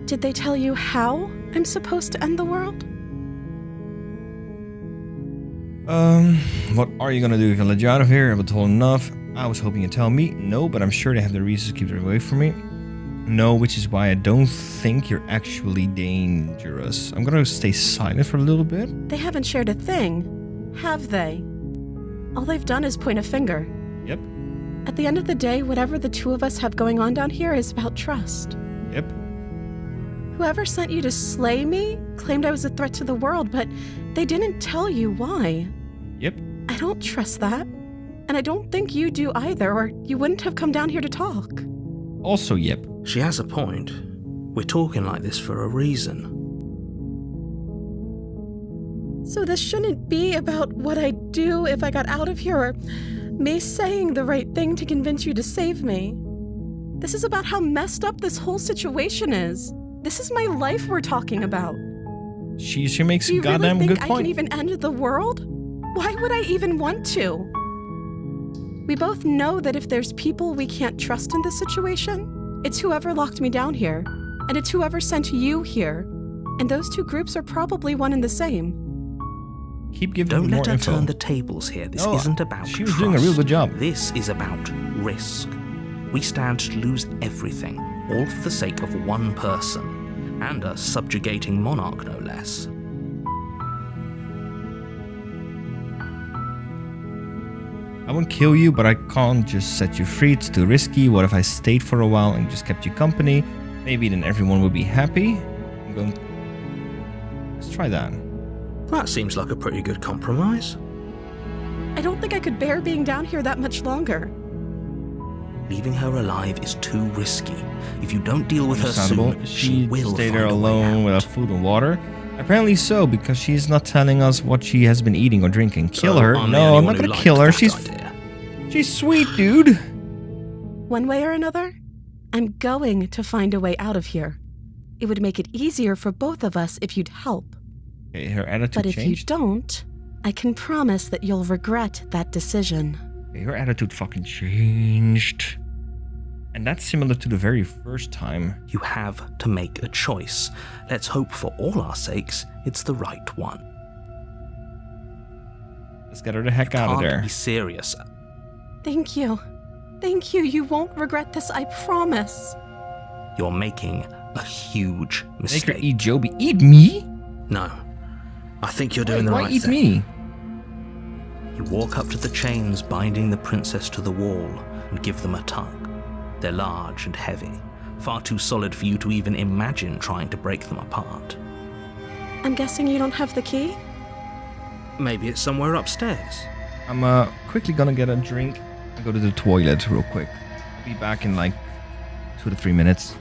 Did they tell you how I'm supposed to end the world? What are you gonna do if I let you out of here? I've been told enough. I was hoping you'd tell me. No, but I'm sure they have their reasons to keep it away from me. No, which is why I don't think you're actually dangerous. I'm gonna stay silent for a little bit. They haven't shared a thing, have they? All they've done is point a finger. Yep. At the end of the day, whatever the two of us have going on down here is about trust. Yep. Whoever sent you to slay me claimed I was a threat to the world, but they didn't tell you why. Yep. I don't trust that. And I don't think you do either, or you wouldn't have come down here to talk. Also, yep. She has a point. We're talking like this for a reason. So this shouldn't be about what I'd do if I got out of here, or me saying the right thing to convince you to save me. This is about how messed up this whole situation is. This is my life we're talking about. She makes Do a you goddamn really think good I point. can even end the world? Why would I even want to? We both know that if there's people we can't trust in this situation, it's whoever locked me down here, and it's whoever sent you here. And those two groups are probably one and the same. Keep giving Don't me more let her info. turn the tables here. This No, isn't about she was trust. doing a real good job. This is about risk. We stand to lose everything, all for the sake of one person, and a subjugating monarch, no less. I won't kill you, but I can't just set you free. It's too risky. What if I stayed for a while and just kept you company? Maybe then everyone would be happy. I'm going... Let's try that. That seems like a pretty good compromise. I don't think I could bear being down here that much longer. Leaving her alive is too risky. If you don't deal with her Understandable. soon, she will stay find there a way alone out. without food and water. Apparently so, because she's not telling us what she has been eating or drinking. Kill So her? I'm the No, only I'm one not who gonna liked kill her. that idea. She's sweet, dude. One way or another, I'm going to find a way out of here. It would make it easier for both of us if you'd help. Okay, her attitude But if you changed. don't, I can promise that you'll regret that decision. Okay, her attitude fucking changed. And that's similar to the very first time. You have to make a choice. Let's hope for all our sakes it's the right one. Let's get her the heck out of Can't there. be serious. Thank you. Thank you. You won't regret this, I promise. You're making a huge Make mistake. her eat Joby. Eat me? No. I think you're doing Why the right eat thing. me? You walk up to the chains binding the princess to the wall and give them a tug. They're large and heavy, far too solid for you to even imagine trying to break them apart. I'm guessing you don't have the key? Maybe it's somewhere upstairs. I'm quickly gonna get a drink and go to the toilet real quick. Be back in like 2 to 3 minutes.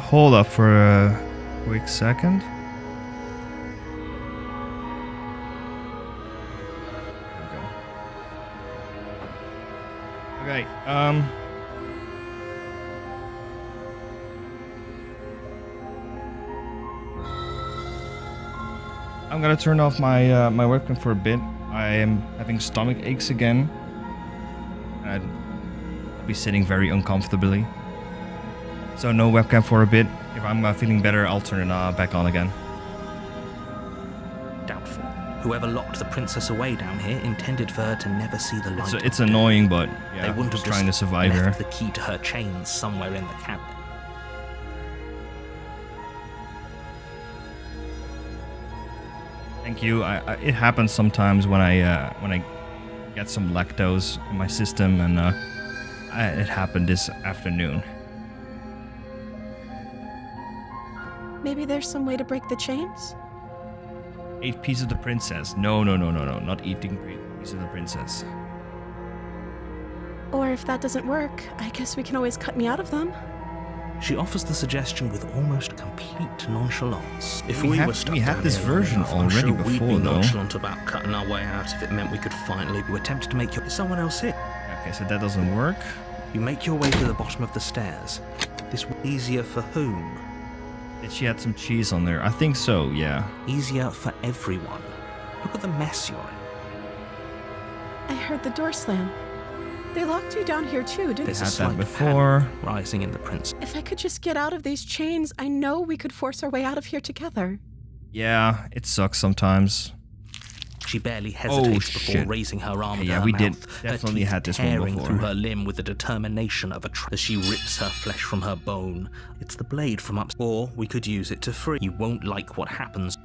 hold up for a quick second. Okay, I'm gonna turn off my my webcam for a bit. I am having stomach aches again. I'll be sitting very uncomfortably. So no webcam for a bit. If I'm feeling better, I'll turn it back on again. Doubtful. Whoever locked the princess away down here intended for her to never see the light. It's annoying, but yeah, they wouldn't just have trying to survive here. left the key to her chains somewhere in the cabinet. Thank you. It happens sometimes when I get some lactose in my system, and it happened this afternoon. Maybe there's some way to break the chains? 8 pieces of the princess. No, not eating pieces of the princess. Or if that doesn't work, I guess we can always cut me out of them. She offers the suggestion with almost complete nonchalance. If We we had- were stuck we had down this here version enough, I'm already sure we'd before, be though. nonchalant about cutting our way out if it meant we could finally. We attempted to make your. Is someone else here? Okay, so that doesn't work. You make your way to the bottom of the stairs. This easier for whom? Did she add some cheese on there? I think so, yeah. Easier for everyone. Look at the mess you're in. I heard the door slam. They locked you down here too, didn't There's Had a that slight before. panic rising in the prince. If I could just get out of these chains, I know we could force our way out of here together. Yeah, it sucks sometimes. She barely hesitates before shit. raising her arm Okay, to yeah, her we mouth, did her definitely teeth had this one tearing before. through her limb with the determination of a as she rips her flesh from her bone. It's the blade from up. Or we could use it to free. You won't like what happens.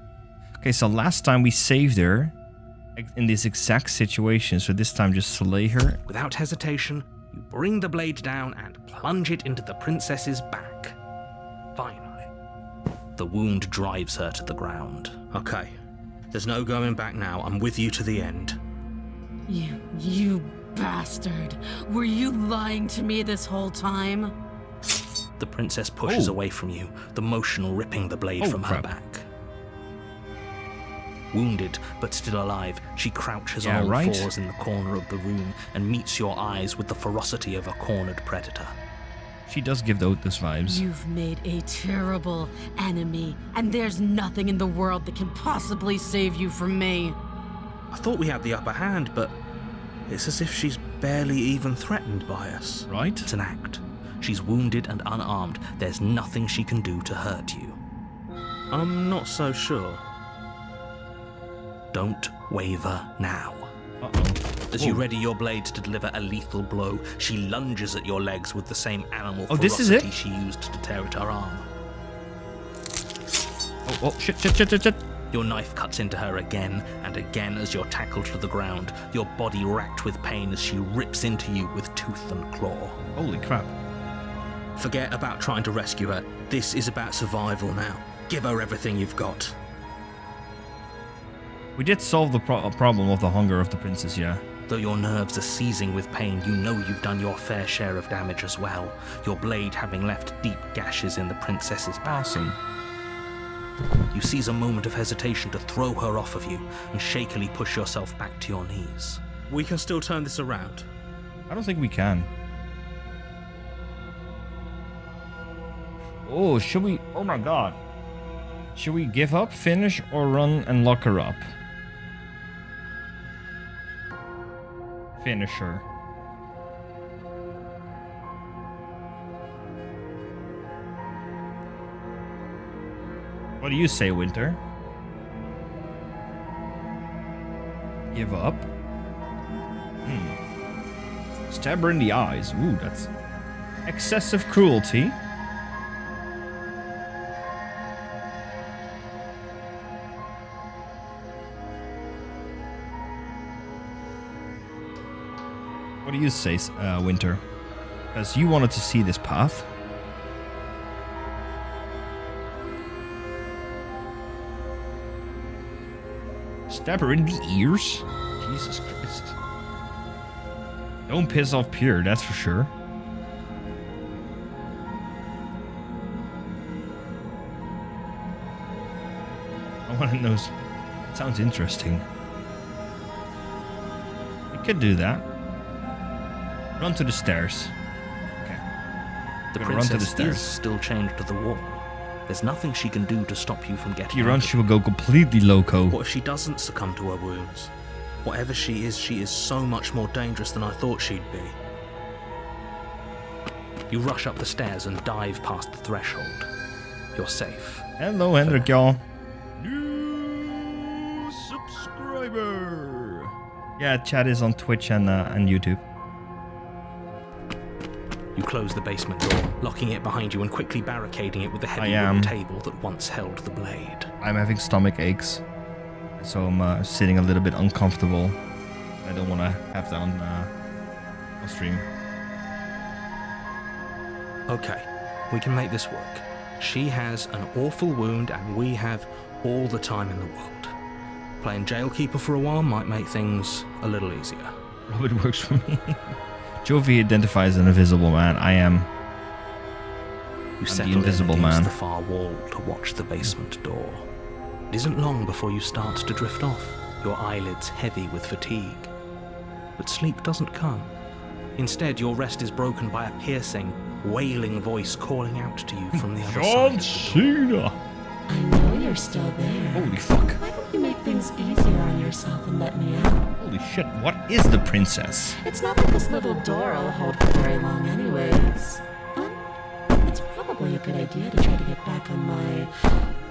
Okay, so last time we saved her in this exact situation, so this time just slay her. Without hesitation, you bring the blade down and plunge it into the princess's back. Finally, the wound drives her to the ground. Okay, there's no going back now. I'm with you to the end. You bastard. Were you lying to me this whole time? The princess pushes Oh. away from you, the motion ripping the blade Oh, from her crap. back. Wounded, but still alive, she crouches Yeah, on all right. fours in the corner of the room and meets your eyes with the ferocity of a cornered predator. She does give those vibes. You've made a terrible enemy, and there's nothing in the world that can possibly save you from me. I thought we had the upper hand, but it's as if she's barely even threatened by us. Right? It's an act. She's wounded and unarmed. There's nothing she can do to hurt you. I'm not so sure. Don't waver now. Uh-oh. As you ready your blade to deliver a lethal blow, she lunges at your legs with the same animal Oh, this is ferocity it? she used to tear at her arm. Oh, shit. Your knife cuts into her again and again as you're tackled to the ground, your body racked with pain as she rips into you with tooth and claw. Holy crap. Forget about trying to rescue her. This is about survival now. Give her everything you've got. We did solve the problem of the hunger of the princess, yeah. Though your nerves are seizing with pain, you know you've done your fair share of damage as well, your blade having left deep gashes in the princess's back. Awesome. You seize a moment of hesitation to throw her off of you and shakily push yourself back to your knees. We can still turn this around. I don't think we can. Oh, should we... Oh my god. Should we give up, finish, or run and lock her up? Finish her. What do you say, Winter? Give up? Stab her in the eyes. Ooh, that's excessive cruelty. What do you say, Winter? Because you wanted to see this path. Stab her in the ears? Jesus Christ. Don't piss off Pierre, that's for sure. I want to know. It sounds interesting. We could do that. Run to the stairs. Okay. The We're gonna run to the princess stairs. is still chained to the wall. There's nothing she can do to stop you from If getting you out run, of she will go completely loco. What if she doesn't succumb to her wounds? Whatever she is so much more dangerous than I thought she'd be. You rush up the stairs and dive past the threshold. You're safe. Hello, Hendrik, y'all. New subscriber. Yeah, chat is on Twitch and YouTube. You close the basement door, locking it behind you and quickly barricading it with the heavy I am. wooden table that once held the blade. I'm having stomach aches, so I'm sitting a little bit uncomfortable. I don't want to have that on stream. Okay, we can make this work. She has an awful wound and we have all the time in the world. Playing jailkeeper for a while might make things a little easier. Robert works for me. Jovi identifies an invisible man. I am. You the settle invisible in against man. the far wall to watch the basement door. It isn't long before you start to drift off, your eyelids heavy with fatigue. But sleep doesn't come. Instead, your rest is broken by a piercing, wailing voice calling out to you from the other John side of the door. Cena. I know you're still there. Holy fuck. Why don't you make things easier on yourself and let me out? Holy shit. What is the princess? It's not that this little door will hold for very long anyways. It's probably a good idea to try to get back on my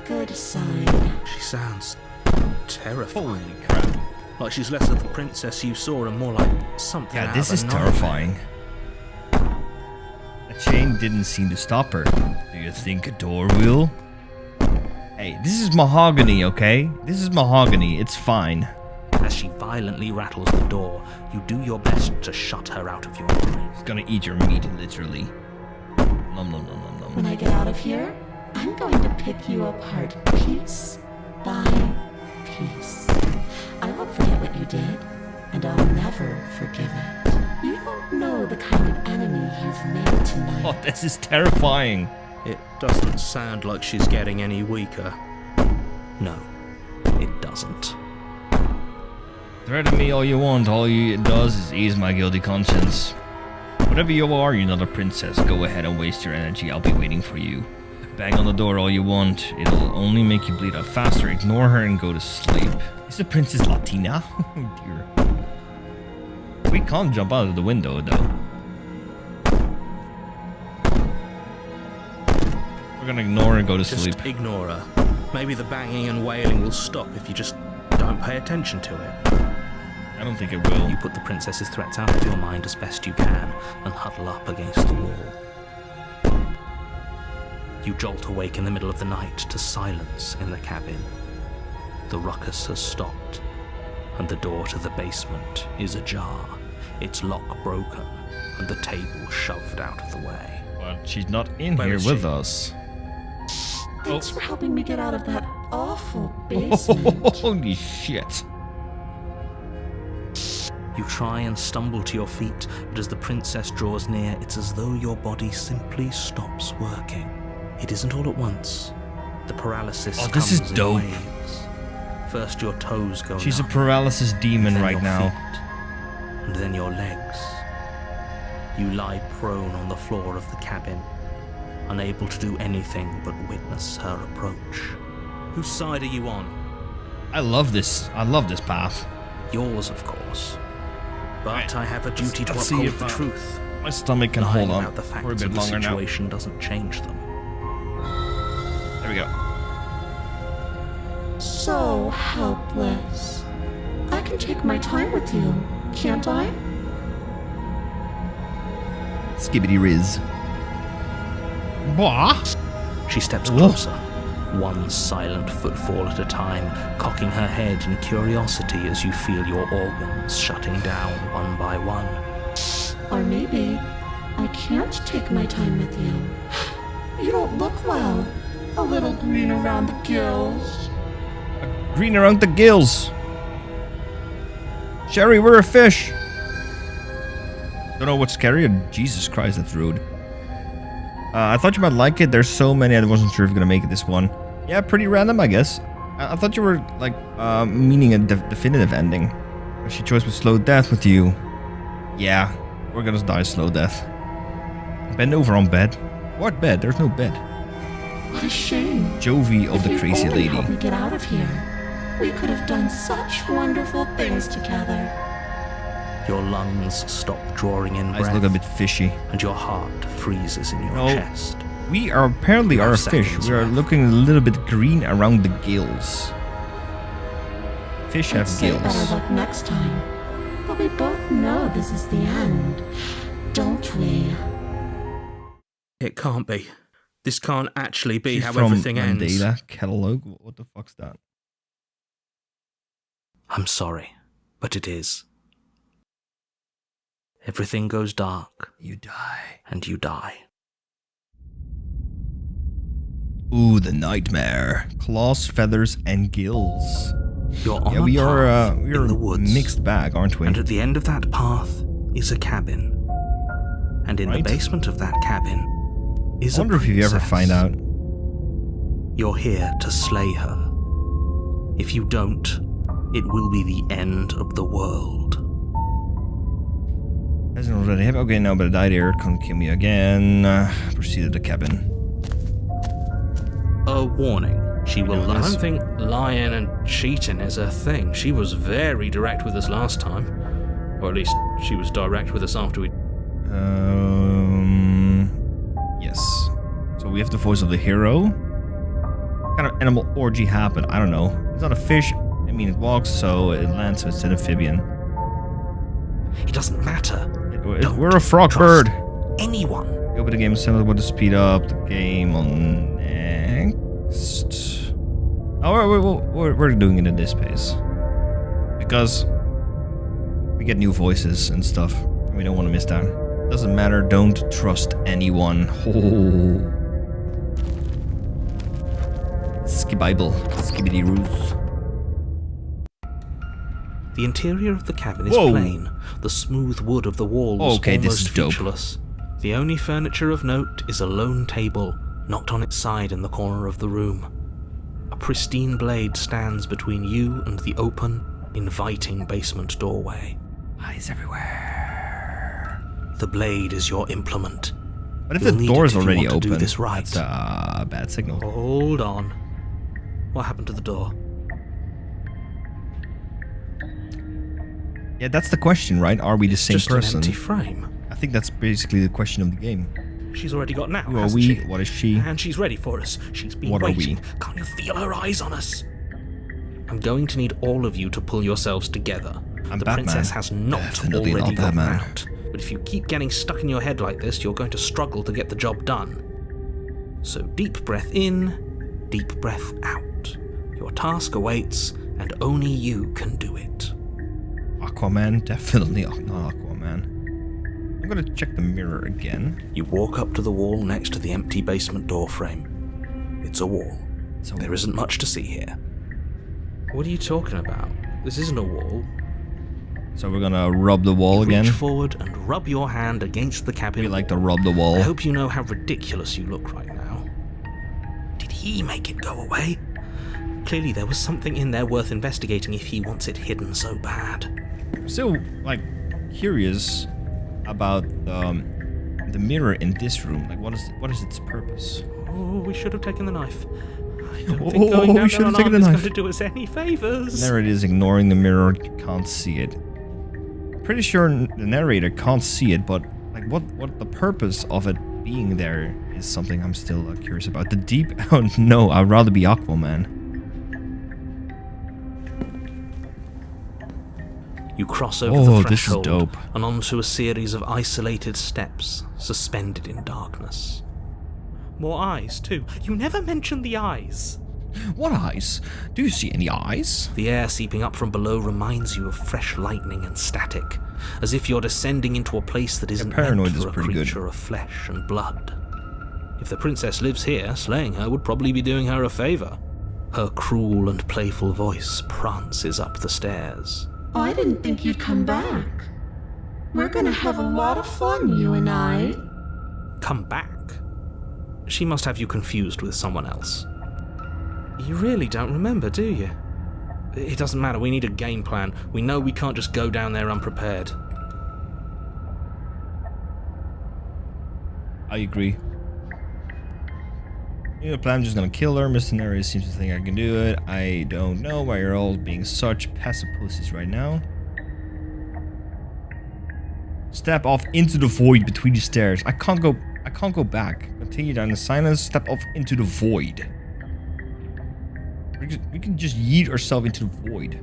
good side. She sounds terrifying. Holy crap. Like she's less of the princess you saw and more like something Yeah, out this of is a nightmare. terrifying. The chain didn't seem to stop her. Do you think a door will? Hey, this is mahogany, okay? This is mahogany. It's fine. As she violently rattles the door, you do your best to shut her out of your mind. It's gonna eat your meat, literally. Nom nom nom nom nom. When I get out of here, I'm going to pick you apart piece by piece. I won't forget what you did, and I'll never forgive it. You don't know the kind of enemy you've made tonight. Oh, this is terrifying. It doesn't sound like she's getting any weaker. No, it doesn't. Threaten me all you want. All it does is ease my guilty conscience. Whatever you are, you're not a princess. Go ahead and waste your energy. I'll be waiting for you. Bang on the door all you want. It'll only make you bleed out faster. Ignore her and go to sleep. Is the princess Latina? Oh dear. We can't jump out of the window though. We're gonna ignore her and go to Just sleep. ignore her. Maybe the banging and wailing will stop if you just don't pay attention to it. I don't think it will. You put the princess's threats out of your mind as best you can and huddle up against the wall. You jolt awake in the middle of the night to silence in the cabin. The ruckus has stopped, and the door to the basement is ajar, its lock broken, and the table shoved out of the way. But she's not in Where here is with she? us. Thanks for helping me get out of that awful basement. Holy shit. You try and stumble to your feet, but as the princess draws near, it's as though your body simply stops working. It isn't all at once. The paralysis Oh, comes this is in dope. waves. First your toes go She's a numb, paralysis demon then right your now. feet, and then your legs. You lie prone on the floor of the cabin, unable to do anything but witness her approach. Whose side are you on? I love this. I love this path. Yours, of course. But Right. I have a duty to Let's see uphold if, the truth. My stomach can Lying hold on about the facts for a bit of the longer now. situation doesn't change them. There we go. So helpless. I can take my time with you, can't I? Skibbity Riz. Wah! She steps Whoa. closer, one silent footfall at a time, cocking her head in curiosity as you feel your organs shutting down one by one. Or maybe I can't take my time with you. You don't look well. A little green around the gills. Green around the gills. Sherry, we're a fish. Don't know what's scary. Jesus Christ, that's rude. I thought you might like it. There's so many. I wasn't sure if you're gonna make it this one. Yeah, pretty random, I guess. I thought you were like meaning a definitive ending. She chose with slow death with you. Yeah, we're gonna die slow death. Bend over on bed. What bed? There's no bed. What a shame. Jovi of If the you'd crazy only lady. helped me get out of here, we could have done such wonderful things together. Your lungs stop drawing in Eyes breath, look a bit fishy. and your heart freezes in your No. chest. We are apparently You have a fish. seconds We are left. looking a little bit green around the gills. Fish have Let's say better gills. luck next time. But we both know this is the end, don't we? It can't be. This can't actually be She's how from everything ends. Mandela catalog. What the fuck's that? I'm sorry, but it is. Everything goes dark, You die. and you die. Ooh, the nightmare. Claws, feathers, and gills. You're on Yeah, a we are path we in are the a woods, mixed bag, aren't we? and at the end of that path is a cabin. And in Right. the basement of that cabin is I wonder a if you ever princess. find out. You're here to slay her. If you don't, it will be the end of the world. Hasn't already happened. Okay, no, but I died here. Can't kill me again. Proceed to the cabin. A warning. She will know lie. I this. don't think lying and cheating is her thing. She was very direct with us last time. Or at least she was direct with us after we... Yes. So we have the voice of the hero. What kind of animal orgy happened? I don't know. It's not a fish. I mean, it walks, so it lands, so it's an amphibian. It doesn't matter. Don't We're a frog trust bird. anyone. We open the game similar with to speed up the game on next. Oh, we're doing it at this pace. Because we get new voices and stuff. And we don't want to miss that. Doesn't matter, don't trust anyone. Oh. Skibible. Skibidi roos. The interior of the cabin is Whoa. plain. The smooth wood of the walls Okay, this almost is dope. featureless. The only furniture of note is a lone table, knocked on its side in the corner of the room. A pristine blade stands between you and the open, inviting basement doorway. Eyes everywhere. The blade is your implement. But if You'll the need door's it if you already want to open, do this right. that's a bad signal. Hold on. What happened to the door? Yeah, that's the question, right? Are we the same Just person? an empty frame. I think that's basically the question of the game. She's already got now, Who are hasn't we? she? What is she? And she's ready for us. She's been What are waiting. we? Can't you feel her eyes on us? I'm going to need all of you to pull yourselves together. I'm the Batman. princess has not Definitely already not gotten Batman. out. But if you keep getting stuck in your head like this, you're going to struggle to get the job done. So deep breath in, deep breath out. Your task awaits, and only you can do it. Aquaman? Definitely not Aquaman. I'm gonna check the mirror again. You walk up to the wall next to the empty basement door frame. It's a wall. So There isn't much to see here. What are you talking about? This isn't a wall. So we're gonna rub the wall again. Reach forward and rub your hand against the cabin. We like to rub the wall. I hope you know how ridiculous you look right now. Did he make it go away? Clearly there was something in there worth investigating if he wants it hidden so bad. I'm still like curious about the mirror in this room. Like, what is its purpose? Oh, we should have taken the knife. I don't Oh, think going we down should there have on taken arm the is knife. going to do us any favors. There it is, ignoring the mirror. Can't see it. Pretty sure the narrator can't see it, but like, what the purpose of it being there is something I'm still curious about. The deep. Oh no, I'd rather be Aquaman. You cross over Oh, the this is threshold dope. and onto a series of isolated steps, suspended in darkness. More eyes, too. You never mentioned the eyes. What eyes? Do you see any eyes? The air seeping up from below reminds you of fresh lightning and static, as if you're descending into a place that isn't paranoid meant is for a pretty good. creature of flesh and blood. If the princess lives here, slaying her would probably be doing her a favor. Her cruel and playful voice prances up the stairs. I didn't think you'd come back. We're gonna have a lot of fun, you and I. Come back? She must have you confused with someone else. You really don't remember, do you? It doesn't matter, we need a game plan. We know we can't just go down there unprepared. I agree. The plan, I'm just gonna kill her. Mercenary seems to think I can do it. I don't know why you're all being such passive pussies right now. Step off into the void between the stairs. I can't go back. Continue down the silence. Step off into the void. We can just yeet ourselves into the void.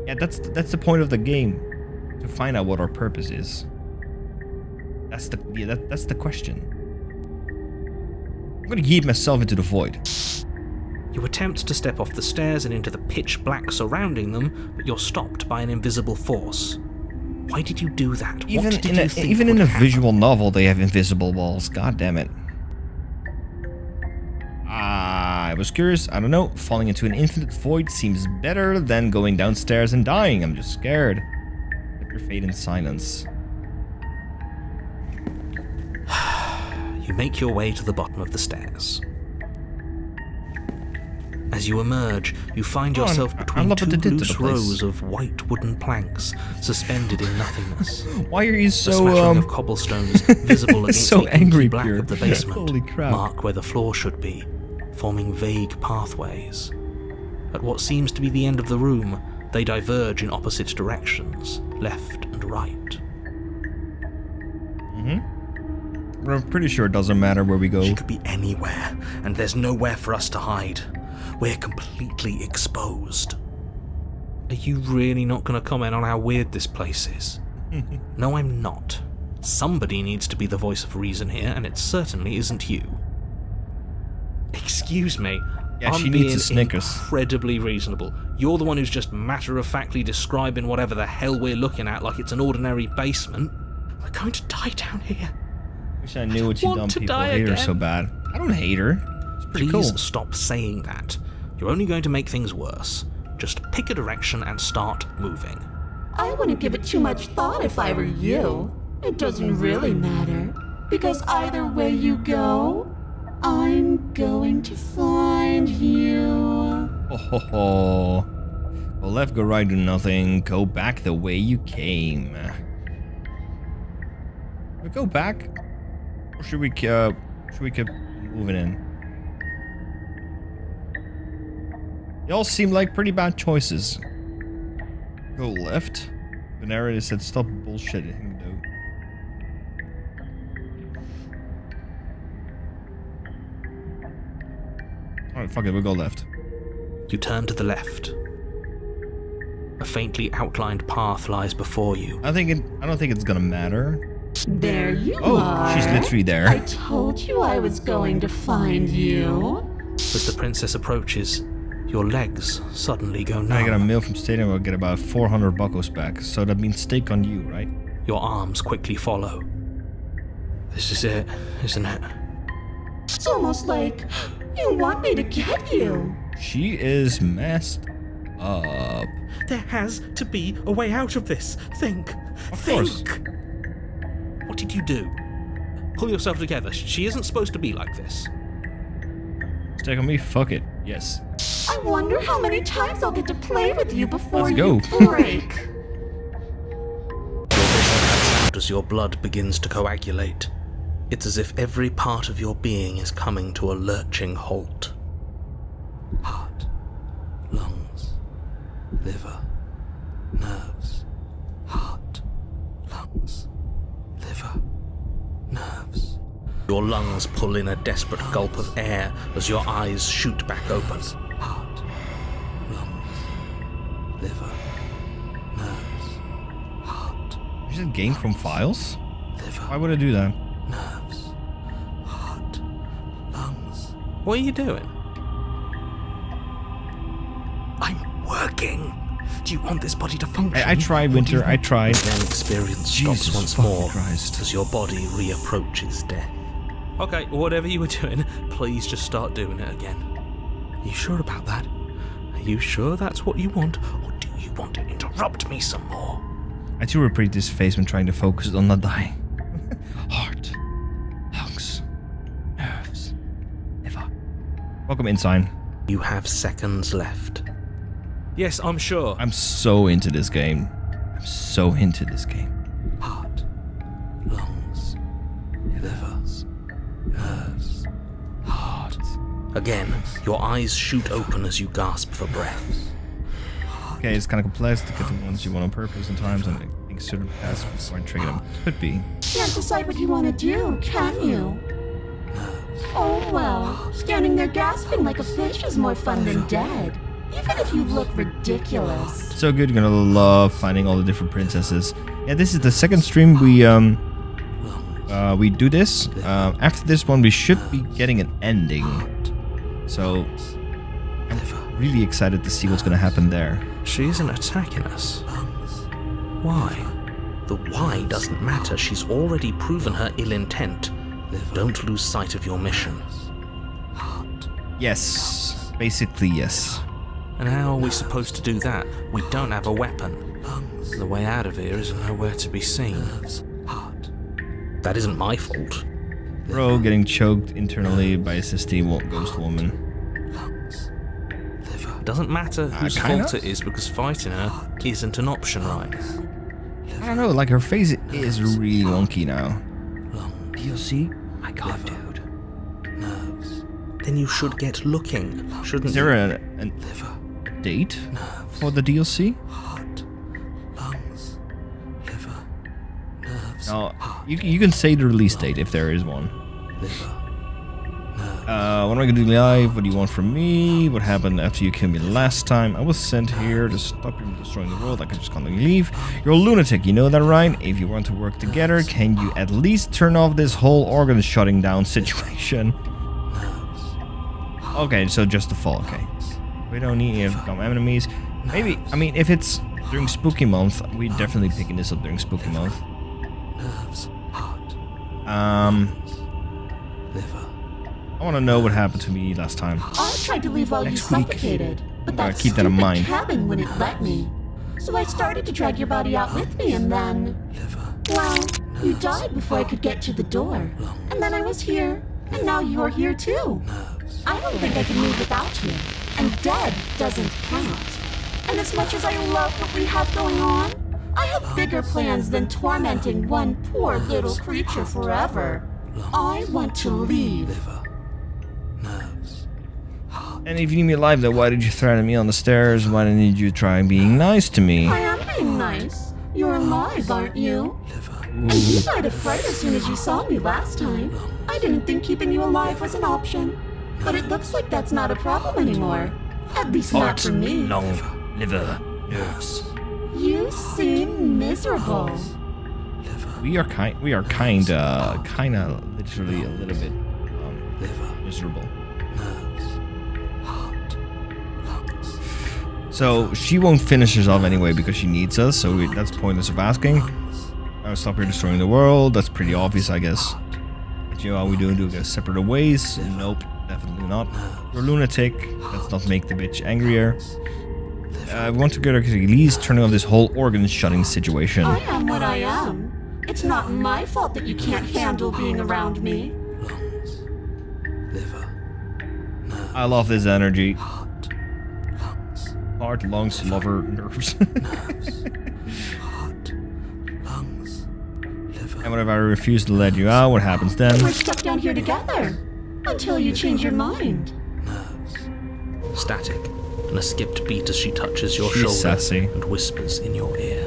Yeah, that's the point of the game. To find out what our purpose is. That's the question. I'm gonna yeet myself into the void. You attempt to step off the stairs and into the pitch black surrounding them, but you're stopped by an invisible force. Why did you do that? Even in a visual novel, they have invisible walls. God damn it. I was curious. I don't know. Falling into an infinite void seems better than going downstairs and dying. I'm just scared. Let your fate in silence. You make your way to the bottom of the stairs. As you emerge, you find yourself between two loose rows of white wooden planks suspended in nothingness. Why are you so the smattering of cobblestones visible against so the angry, inky black Pure? of the basement Holy crap. mark where the floor should be, forming vague pathways. At what seems to be the end of the room, they diverge in opposite directions, left and right. We're pretty sure it doesn't matter where we go. She could be anywhere, and there's nowhere for us to hide. We're completely exposed. Are you really not going to comment on how weird this place is? No, I'm not. Somebody needs to be the voice of reason here, and it certainly isn't you. Excuse me. Yeah, I'm she needs being a Snickers. incredibly reasonable. You're the one who's just matter-of-factly describing whatever the hell we're looking at like it's an ordinary basement. We're going to die down here. Wish I knew what you want dumb to people die hate her again. so bad. I don't hate her. It's pretty Please cool. stop saying that. You're only going to make things worse. Just pick a direction and start moving. I wouldn't give it too much thought if I were you. It doesn't really matter, because either way you go, I'm going to find you. Ho ho ho. Go left, go right, do nothing. Go back the way you came. We go back, or should we keep moving in? They all seem like pretty bad choices. Go left. The narrator said, "Stop bullshitting, though." All right, fuck it. We'll go left. You turn to the left. A faintly outlined path lies before you. I don't think it's gonna matter. There you Oh, are. she's literally there. I told you I was going to find you. As the princess approaches, your legs suddenly go I got a numb. mail from Stadium. I'll get about 400 buckles back. So that means stake on you, right? Your arms quickly follow. This is it, isn't it? It's almost like you want me to get you. She is messed up. There has to be a way out of this. Think. Of course. What did you do? Pull yourself together. She isn't supposed to be like this. Stake on me? Fuck it. Yes. I wonder how many times I'll get to play with you before Let's you go. break. Your vision cuts out as your blood begins to coagulate. It's as if every part of your being is coming to a lurching halt. Heart, lungs, liver, nerves. Heart, lungs, liver, nerves. Your lungs pull in a desperate gulp of air as your eyes shoot back open. Heart, lungs, liver, nerves, heart, Is it gained from files? liver. Why would I do that? Nerves, heart, lungs. What are you doing? I'm working. Do you want this body to function? I tried, Winter. I tried. Then experience Jesus stops once fucking more Christ. as your body reapproaches death. Okay, whatever you were doing, please just start doing it again. Are you sure about that? Are you sure that's what you want, or do you want to interrupt me some more? I too repeat this face when trying to focus on not dying. Heart, lungs, nerves, Welcome inside. You have seconds left. Yes, I'm sure. I'm so into this game. I'm so into this game. Heart, lungs, livers, nerves, heart. Again, your eyes shoot open as you gasp for breath. Okay, it's kind of complex to get the ones you want on purpose sometimes, and I think certain paths before I trigger them. Could be. Can't decide what you want to do, can you? Oh well, standing there gasping like a fish is more fun than dead. Even if you look ridiculous. So good, you're gonna love finding all the different princesses. Yeah, this is the second stream we do this. After this one, we should be getting an ending. So I'm really excited to see what's gonna happen there. She isn't attacking us. Why? The why doesn't matter. She's already proven her ill intent. Don't lose sight of your mission. Yes, basically yes. And how are we supposed to do that? We don't have a weapon. The way out of here is nowhere to be seen. That isn't my fault. Bro getting choked internally by a sistine ghost woman. Doesn't matter whose kinda. fault it is because fighting her isn't an option, right? I don't know, like her face is really wonky now. DLC? My god, dude. Then you should get looking, shouldn't Is there you? a date for the DLC? No, you can say the release date if there is one. What am I gonna do live? What do you want from me? What happened after you killed me last time? I was sent here to stop you from destroying the world. I can just can't leave. You're a lunatic, you know that, right? If you want to work together, can you at least turn off this whole organ shutting down situation? Okay, so just the fall, okay. We don't need any become enemies. Maybe, I mean, if it's during Spooky Month, we're definitely picking this up during Spooky Month. I want to know what happened to me last time. I tried to leave while you Next week. suffocated, but Gotta that keep that in stupid mind. cabin wouldn't let me. So I started to drag your body out with me, and then... Well, you died before I could get to the door. And then I was here, and now you're here too. I don't think I can move without you. And dead doesn't count. And as much as I love what we have going on, I have bigger plans than tormenting one poor little creature forever. I want to leave. And if you need me alive, then why did you threaten me on the stairs? Why didn't you try being nice to me? I am being nice. You're alive, aren't you? And you died of fright as soon as you saw me last time. I didn't think keeping you alive was an option. But it looks like that's not a problem anymore. At least not for me. Lung, liver, nerves. You seem miserable. We are kinda literally a little bit miserable. So she won't finish us off anyway because she needs us, so that's pointless of asking. Stop here destroying the world, that's pretty obvious, I guess. But you know how we do go separate ways? Nope, definitely not. You're a lunatic, let's not make the bitch angrier. We want to get her at least turning off this whole organ shutting situation. I am what I am. It's not my fault that you can't handle being around me. I love this energy. Heart, lungs, liver, nerves. And what if I refuse to let you out? What happens then? We're stuck down here together. Until you change your mind. Static, and a skipped beat as she touches your She's shoulder sassy. and whispers in your ear.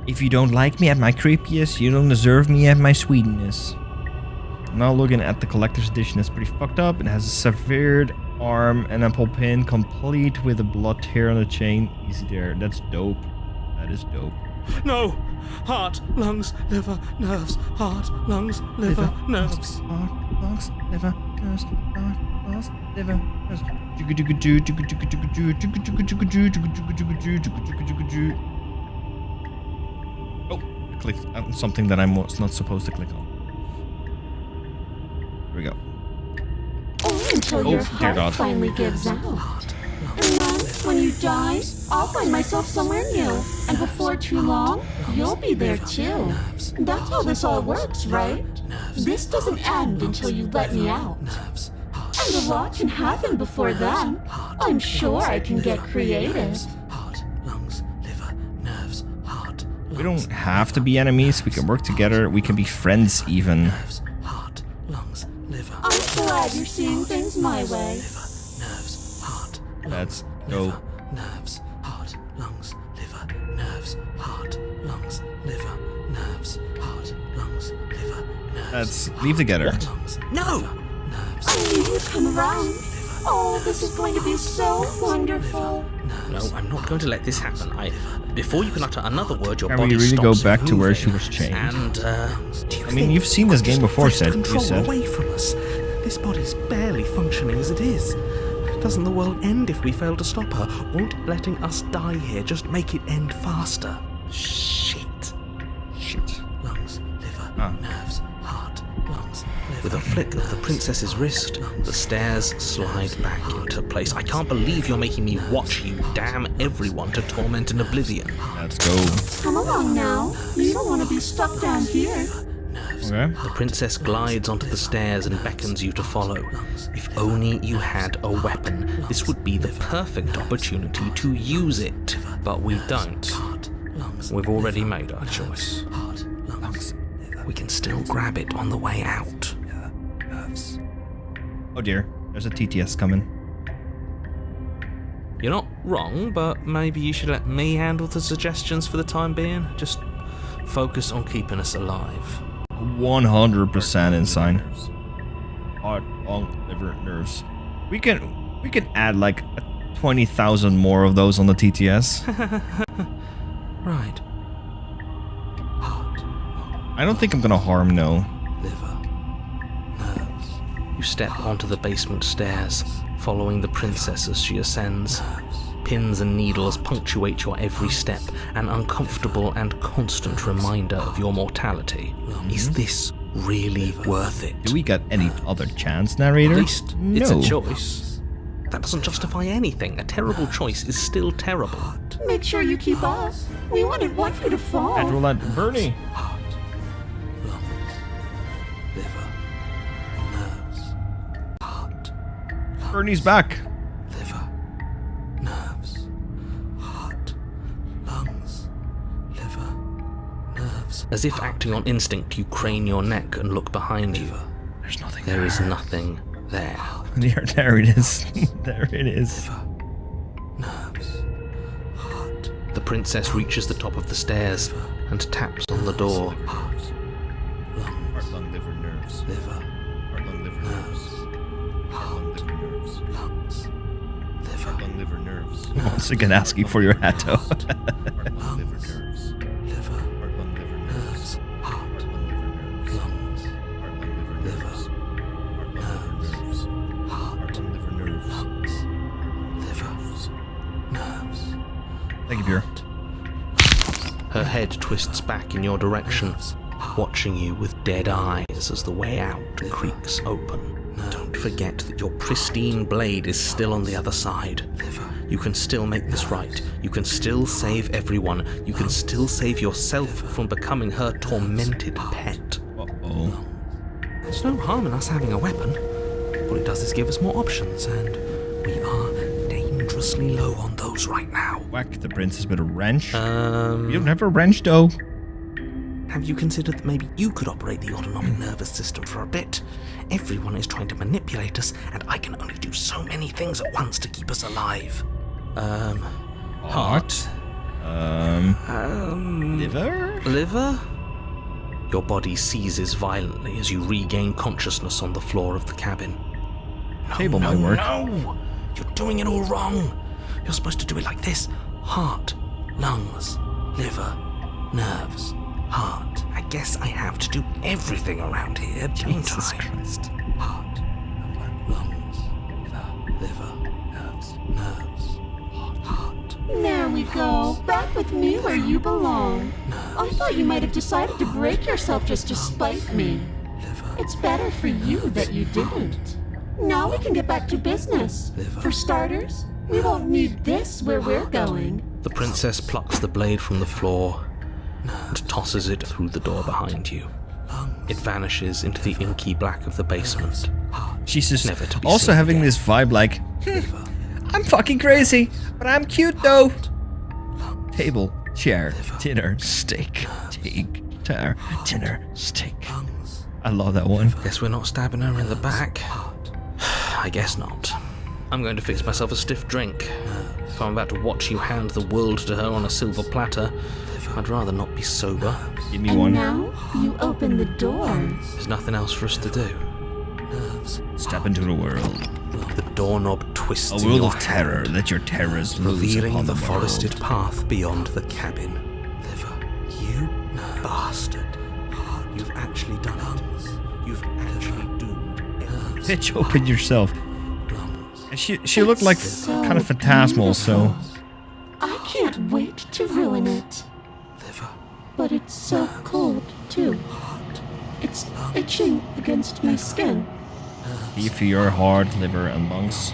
If you don't like me at my creepiest, you don't deserve me at my sweetness. Now looking at the collector's edition, it's pretty fucked up. It has a severed arm and a pole pin, complete with a blood tear on the chain. Easy there. That's dope. That is dope. No! Heart, lungs, liver, nerves. Heart, lungs, liver, nerves. Heart, lungs, liver, nerves. Heart, lungs, liver, nerves. Oh, I clicked on something that I was not supposed to click on. Here we go. Only until Oh, your dear heart God. finally gives out. And then, when you die, I'll find myself somewhere new. And before too long, you'll be there too. That's how this all works, right? This doesn't end until you let me out. And find a lot can happen before then. I'm sure I can get creative. Heart, lungs, liver, nerves, heart, We don't have to be enemies. We can work together. We can be friends even. nerves, heart, lungs, liver, I'm glad you're seeing things my way. nerves, heart, Let's go. nerves, heart, lungs, liver, nerves, heart, lungs, liver, nerves, heart, lungs, liver, nerves. Let's leave together. Lungs, no! Nerves, I knew you'd come around. Oh, this is going to be so wonderful. No, I'm not going to let this happen. Before you can utter another word, your Can body we really go stops back to where moving. she was chained? And, do you I mean, think you've seen this game just before, wrest said you control said. away from us. This body's barely functioning as it is. Doesn't the world end if we fail to stop her? Won't letting us die here just make it end faster? Shit. Shit. Lungs, liver, Ah. nerves, heart, lungs, liver. With a flick of the princess's wrist, the stairs slide back into place. I can't believe you're making me watch you damn everyone to torment and oblivion. Let's go. Come along now. You don't want to be stuck down here. Okay. The princess glides onto the stairs and beckons you to follow. If only you had a weapon, this would be the perfect opportunity to use it. But we don't. We've already made our choice. We can still grab it on the way out. Oh dear, there's a TTS coming. You're not wrong, but maybe you should let me handle the suggestions for the time being. Just focus on keeping us alive. 100% insane. Heart, lung, liver, nerves. We can add like 20,000 more of those on the TTS. Right. I don't think I'm gonna harm no. You step onto the basement stairs, following the princess as she ascends. Pins and needles punctuate your every step, an uncomfortable and constant reminder of your mortality. Is this really worth it? Do we get any other chance, narrator? At least no. it's a choice. That doesn't justify anything. A terrible choice is still terrible. Make sure you keep up. We wouldn't want you to fall. And roll that Bernie. Bernie's back. Liver, nerves, heart, lungs, liver, nerves. As if acting on instinct, you crane your neck and look behind you. There's nothing There is nothing there. There it is. There it is. Nerves, heart. The princess reaches the top of the stairs and taps on the door. Heart, lung, liver, nerves. Liver, Heart, lung, liver, nerves. Heart, lung, liver, nerves. lungs, liver, Heart, lung, liver, nerves. Once again asking for your hatto. lungs, liver, Heart, lung, liver, nerves. heart, Heart, lung, liver, nerves. lungs, Heart, lung, liver, nerves. Heart, lung, liver, nerves. liver, nerves. Thank you, Pure. Her head twists back in your direction, watching you with dead eyes as the way out creaks open. Don't forget that your pristine blade is still on the other side. You can still make this right. You can still save everyone. You can still save yourself from becoming her tormented pet. Uh-oh. There's no harm in us having a weapon. All it does is give us more options, and we are dangerously low on those right now. Whack the princess with a wrench. You don't have a wrench, though. Have you considered that maybe you could operate the autonomic nervous system for a bit? Everyone is trying to manipulate us, and I can only do so many things at once to keep us alive. Heart? Liver? Liver? Your body seizes violently as you regain consciousness on the floor of the cabin. Table might work. No! You're doing it all wrong. You're supposed to do it like this. Heart, lungs, liver, nerves, heart. I guess I have to do everything around here, don't Jesus I? Christ. Heart, lungs, liver, nerves, heart. There we go. Back with me where you belong. I thought you might have decided to break yourself just to spite me. It's better for you that you didn't. Now we can get back to business. For starters, we won't need this where we're going. The princess plucks the blade from the floor and tosses it through the door behind you. It vanishes into the inky black of the basement, She's just Never to be also seen having again. this vibe like, I'm fucking crazy, but I'm cute though. Table, chair, dinner, steak, take, chair, dinner, steak. I love that one. Guess we're not stabbing her in the back. I guess not. I'm going to fix myself a stiff drink. If I'm about to watch you hand the world to her on a silver platter, I'd rather not be sober. Give me And one. now you open the door. There's nothing else for us to do. Step into the world. The doorknob twists A in world your of terror. hand, Let your terrors loose revealing upon the the forested world. path beyond the cabin. You bastard. You've actually done it. You've actually doomed everyone. Bitch, open yourself. And she looked like So kind of phantasmal, so... I can't wait to ruin it. But it's so cold, too. It's itching against my skin. Key for your heart, liver, and lungs.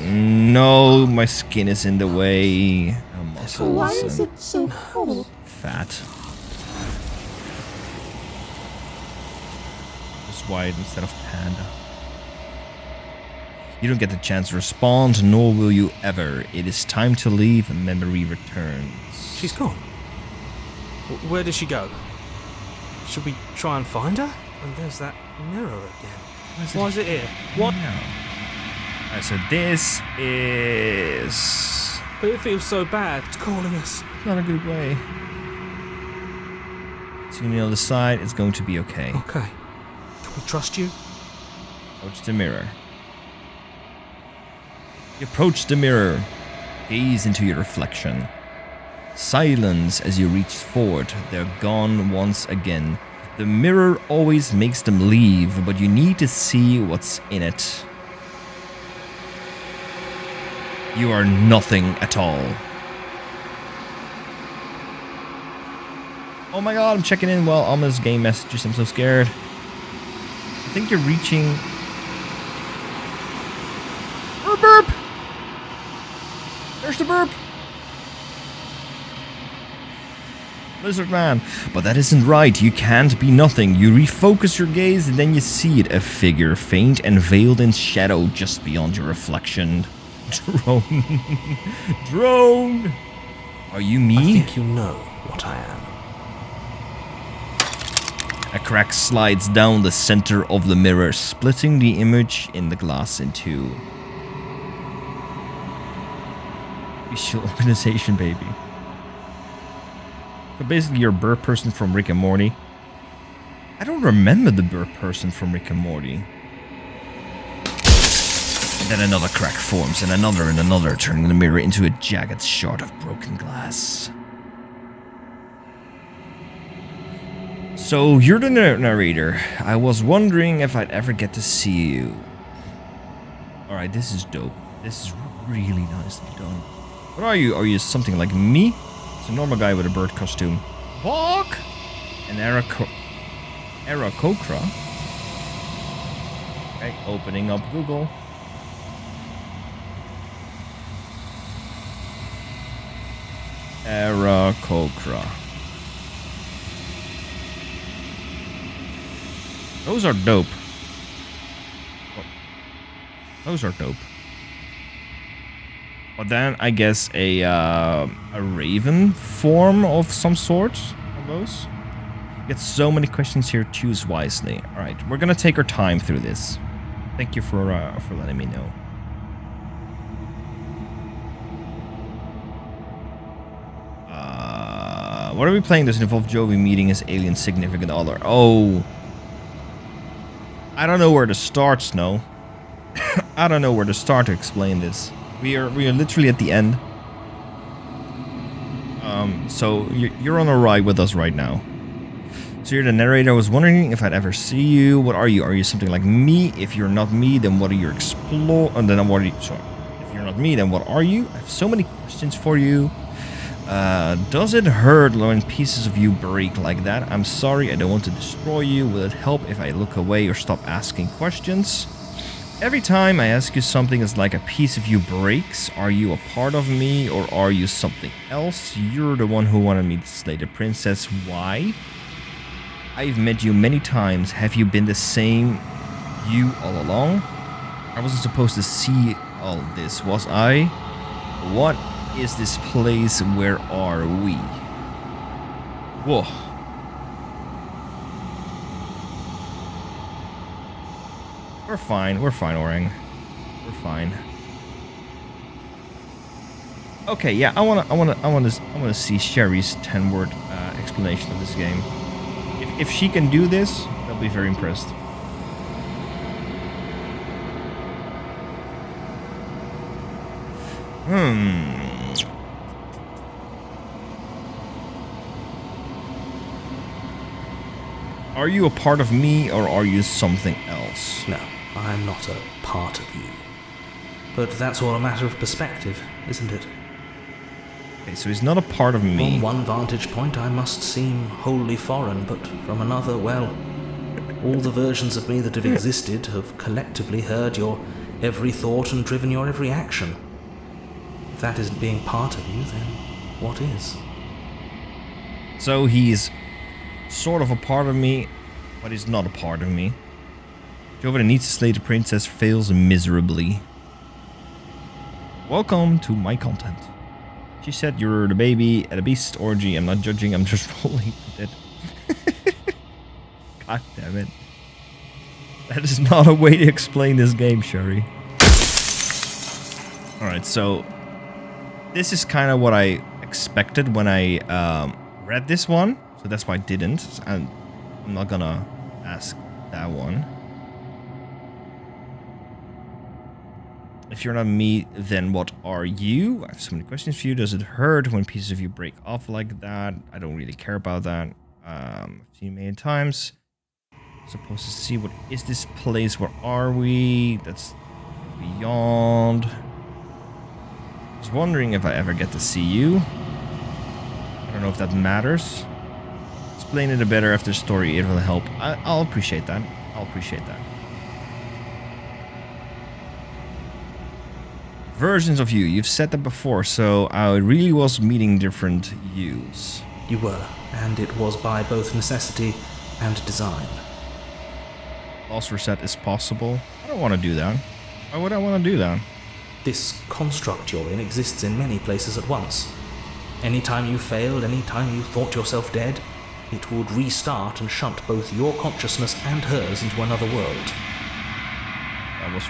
No, my skin is in the way. So why is Muscles it so cold? and fat. Just white instead of panda. You don't get the chance to respond, nor will you ever. It is time to leave, and memory returns. She's gone. Where did she go? Should we try and find her? And there's that mirror again. Why is it here? What? Alright, so this is But it feels so bad. It's calling us. not a good way. So on the other side, it's going to be okay. Okay. Can we trust you? Approach the mirror. You approach the mirror. Gaze into your reflection. Silence as you reach forward. They're gone once again. The mirror always makes them leave, but you need to see what's in it. You are nothing at all. Oh my god, I'm checking in while Alma's game messages. I'm so scared. I think you're reaching... Burp! There's the burp! Lizard man. But that isn't right. You can't be nothing. You refocus your gaze and then you see it. A figure, faint and veiled in shadow just beyond your reflection. Drone. Drone! Are you I me? think you know what I am. A crack slides down the center of the mirror, splitting the image in the glass in two. Visual organization, baby. So basically, you're a bird person from Rick and Morty. I don't remember the bird person from Rick and Morty. And then another crack forms, and another, turning the mirror into a jagged shard of broken glass. So, you're the narrator. I was wondering if I'd ever get to see you. Alright, this is dope. This is really nicely done. What are you? Are you something like me? It's a normal guy with a bird costume. Walk! An Aarakocra. Okay, opening up Google. Aarakocra. Those are dope. Those are dope. But then I guess a raven form of some sort of those. Get so many questions here. Choose wisely. All right, we're gonna take our time through this. Thank you for letting me know. What are we playing? Does it involve Joey meeting his alien significant other? Oh, I don't know where to start, Snow. I don't know where to start to explain this. We are literally at the end. So you're on a ride with us right now. So you're the narrator. I was wondering if I'd ever see you. What are you? Are you something like me? If you're not me, then what are you explore? And then what are you? Sorry. If you're not me, then what are you? I have so many questions for you. Does it hurt when pieces of you break like that? I'm sorry, I don't want to destroy you. Will it help if I look away or stop asking questions? Every time I ask you something, it's like a piece of you breaks. Are you a part of me or are you something else? You're the one who wanted me to slay the princess. Why? I've met you many times. Have you been the same you all along? I wasn't supposed to see all this, was I? What is this place? Where are we? Whoa. We're fine, Orang. We're fine. Okay, yeah, I wanna see Sherry's 10-word explanation of this game. If she can do this, I'll be very impressed. Are you a part of me, or are you something else? No, I'm not a part of you. But that's all a matter of perspective, isn't it? Okay, so he's not a part of me. From one vantage point, I must seem wholly foreign, but from another, well, all the versions of me that have existed have collectively heard your every thought and driven your every action. If that isn't being part of you, then what is? So he's sort of a part of me, but he's not a part of me. Joven needs to slay the princess fails miserably. Welcome to my content. She said you're the baby at a beast orgy. I'm not judging, I'm just rolling with it. God damn it. That is not a way to explain this game, Sherry. Alright, so this is kind of what I expected when I read this one. So that's why I didn't. I'm not gonna ask that one. If you're not me, then what are you? I have so many questions for you. Does it hurt when pieces of you break off like that? I don't really care about that. I've seen it many times. Supposed to see what is this place? Where are we? That's beyond. I was wondering if I ever get to see you. I don't know if that matters. Explain it a better after the story. It will help. I'll appreciate that. I'll appreciate that. Versions of you. You've said that before, so I really was meeting different yous. You were, and it was by both necessity and design. Loss reset is possible. I don't want to do that. Why would I want to do that? This construct you're in exists in many places at once. Anytime you failed, anytime you thought yourself dead, it would restart and shunt both your consciousness and hers into another world. That was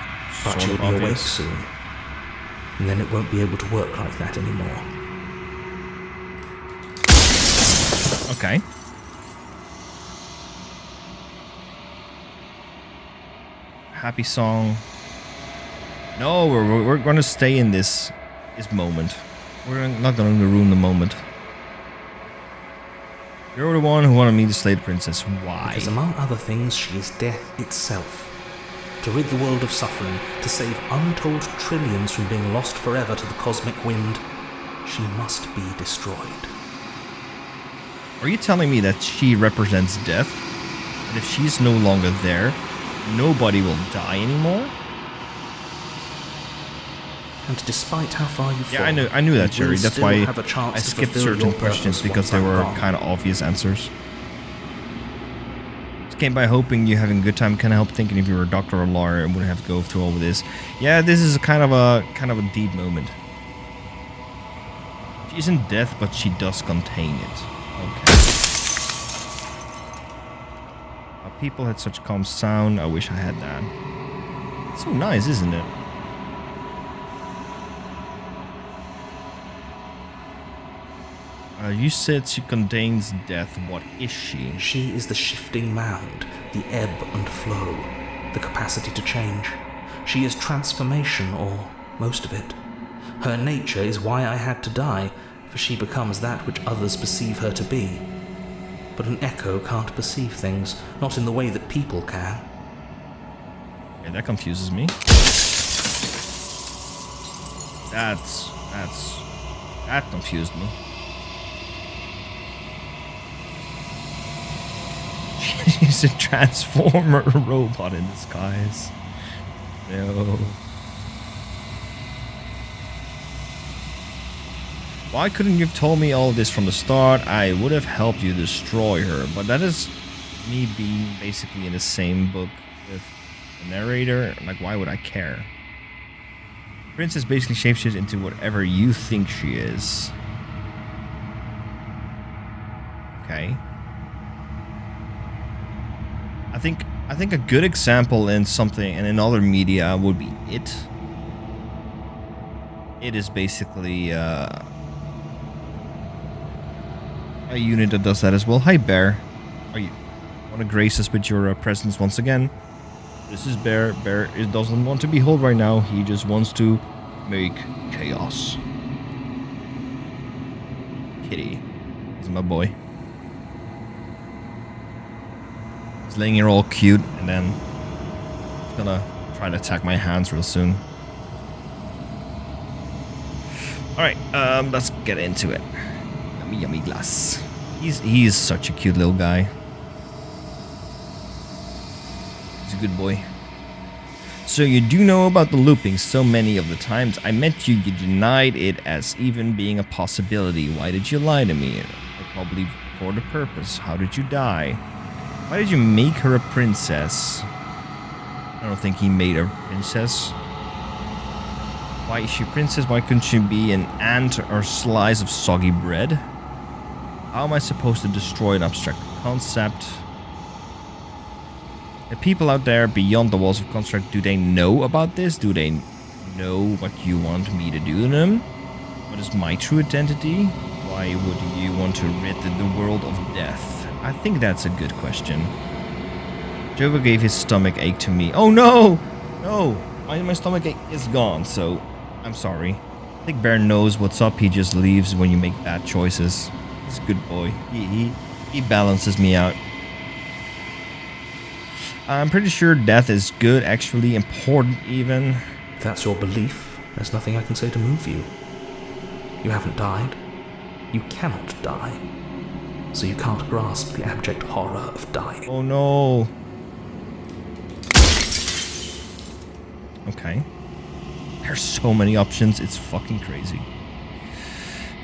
But sort you'll of be awake obvious. soon. And then it won't be able to work like that anymore. Okay. Happy song. No, we're going to stay in this moment. We're not going to ruin the moment. You're the one who wanted me to slay the princess. Why? Because among other things, she is death itself. To rid the world of suffering, to save untold trillions from being lost forever to the cosmic wind, she must be destroyed. Are you telling me that she represents death? And if she's no longer there, nobody will die anymore? And despite how far you've Yeah, fallen, I knew that, you will Sherry. That's still why have a chance I to skipped fulfill certain your questions purpose because once they I'm were gone. kind of obvious answers. Just came by hoping you're having a good time. Kind of help thinking if you were a doctor or a lawyer and wouldn't have to go through all of this. Yeah, this is kind of a deep moment. She isn't death, but she does contain it. Okay. People had such calm sound. I wish I had that. It's so nice, isn't it? You said she contains death. What is she? She is the shifting mound, the ebb and flow, the capacity to change. She is transformation, or most of it. Her nature is why I had to die, for she becomes that which others perceive her to be. But an echo can't perceive things, not in the way that people can. Okay, that confuses me. That confused me. She's a transformer robot in disguise. No. Why couldn't you have told me all this from the start? I would have helped you destroy her, but that is me being basically in the same book with the narrator, like, why would I care? Princess basically shapeshifts into whatever you think she is. Okay. I think a good example in something and in other media would be It. It is basically a unit that does that as well. Hi, Bear. Are you want to grace us with your presence once again? This is Bear. Bear doesn't want to be held right now. He just wants to make chaos. Kitty. He's my boy. He's laying here all cute, and then he's gonna try to attack my hands real soon. Alright, let's get into it. Yummy, yummy glass. He's such a cute little guy. He's a good boy. So you do know about the looping. So many of the times I met you, you denied it as even being a possibility. Why did you lie to me? Probably for the purpose. How did you die? Why did you make her a princess? I don't think he made her a princess. Why is she a princess? Why couldn't she be an ant or slice of soggy bread? How am I supposed to destroy an abstract concept? The people out there beyond the walls of construct, do they know about this? Do they know what you want me to do to them? What is my true identity? Why would you want to rid the world of death? I think that's a good question. Jova gave his stomach ache to me. Oh no! No! My stomach ache is gone, so I'm sorry. I think Bear knows what's up. He just leaves when you make bad choices. He's a good boy. He balances me out. I'm pretty sure death is good, actually important even. If that's your belief, there's nothing I can say to move you. You haven't died. You cannot die. So you can't grasp the abject horror of dying. Oh no. Okay. There's so many options, it's fucking crazy.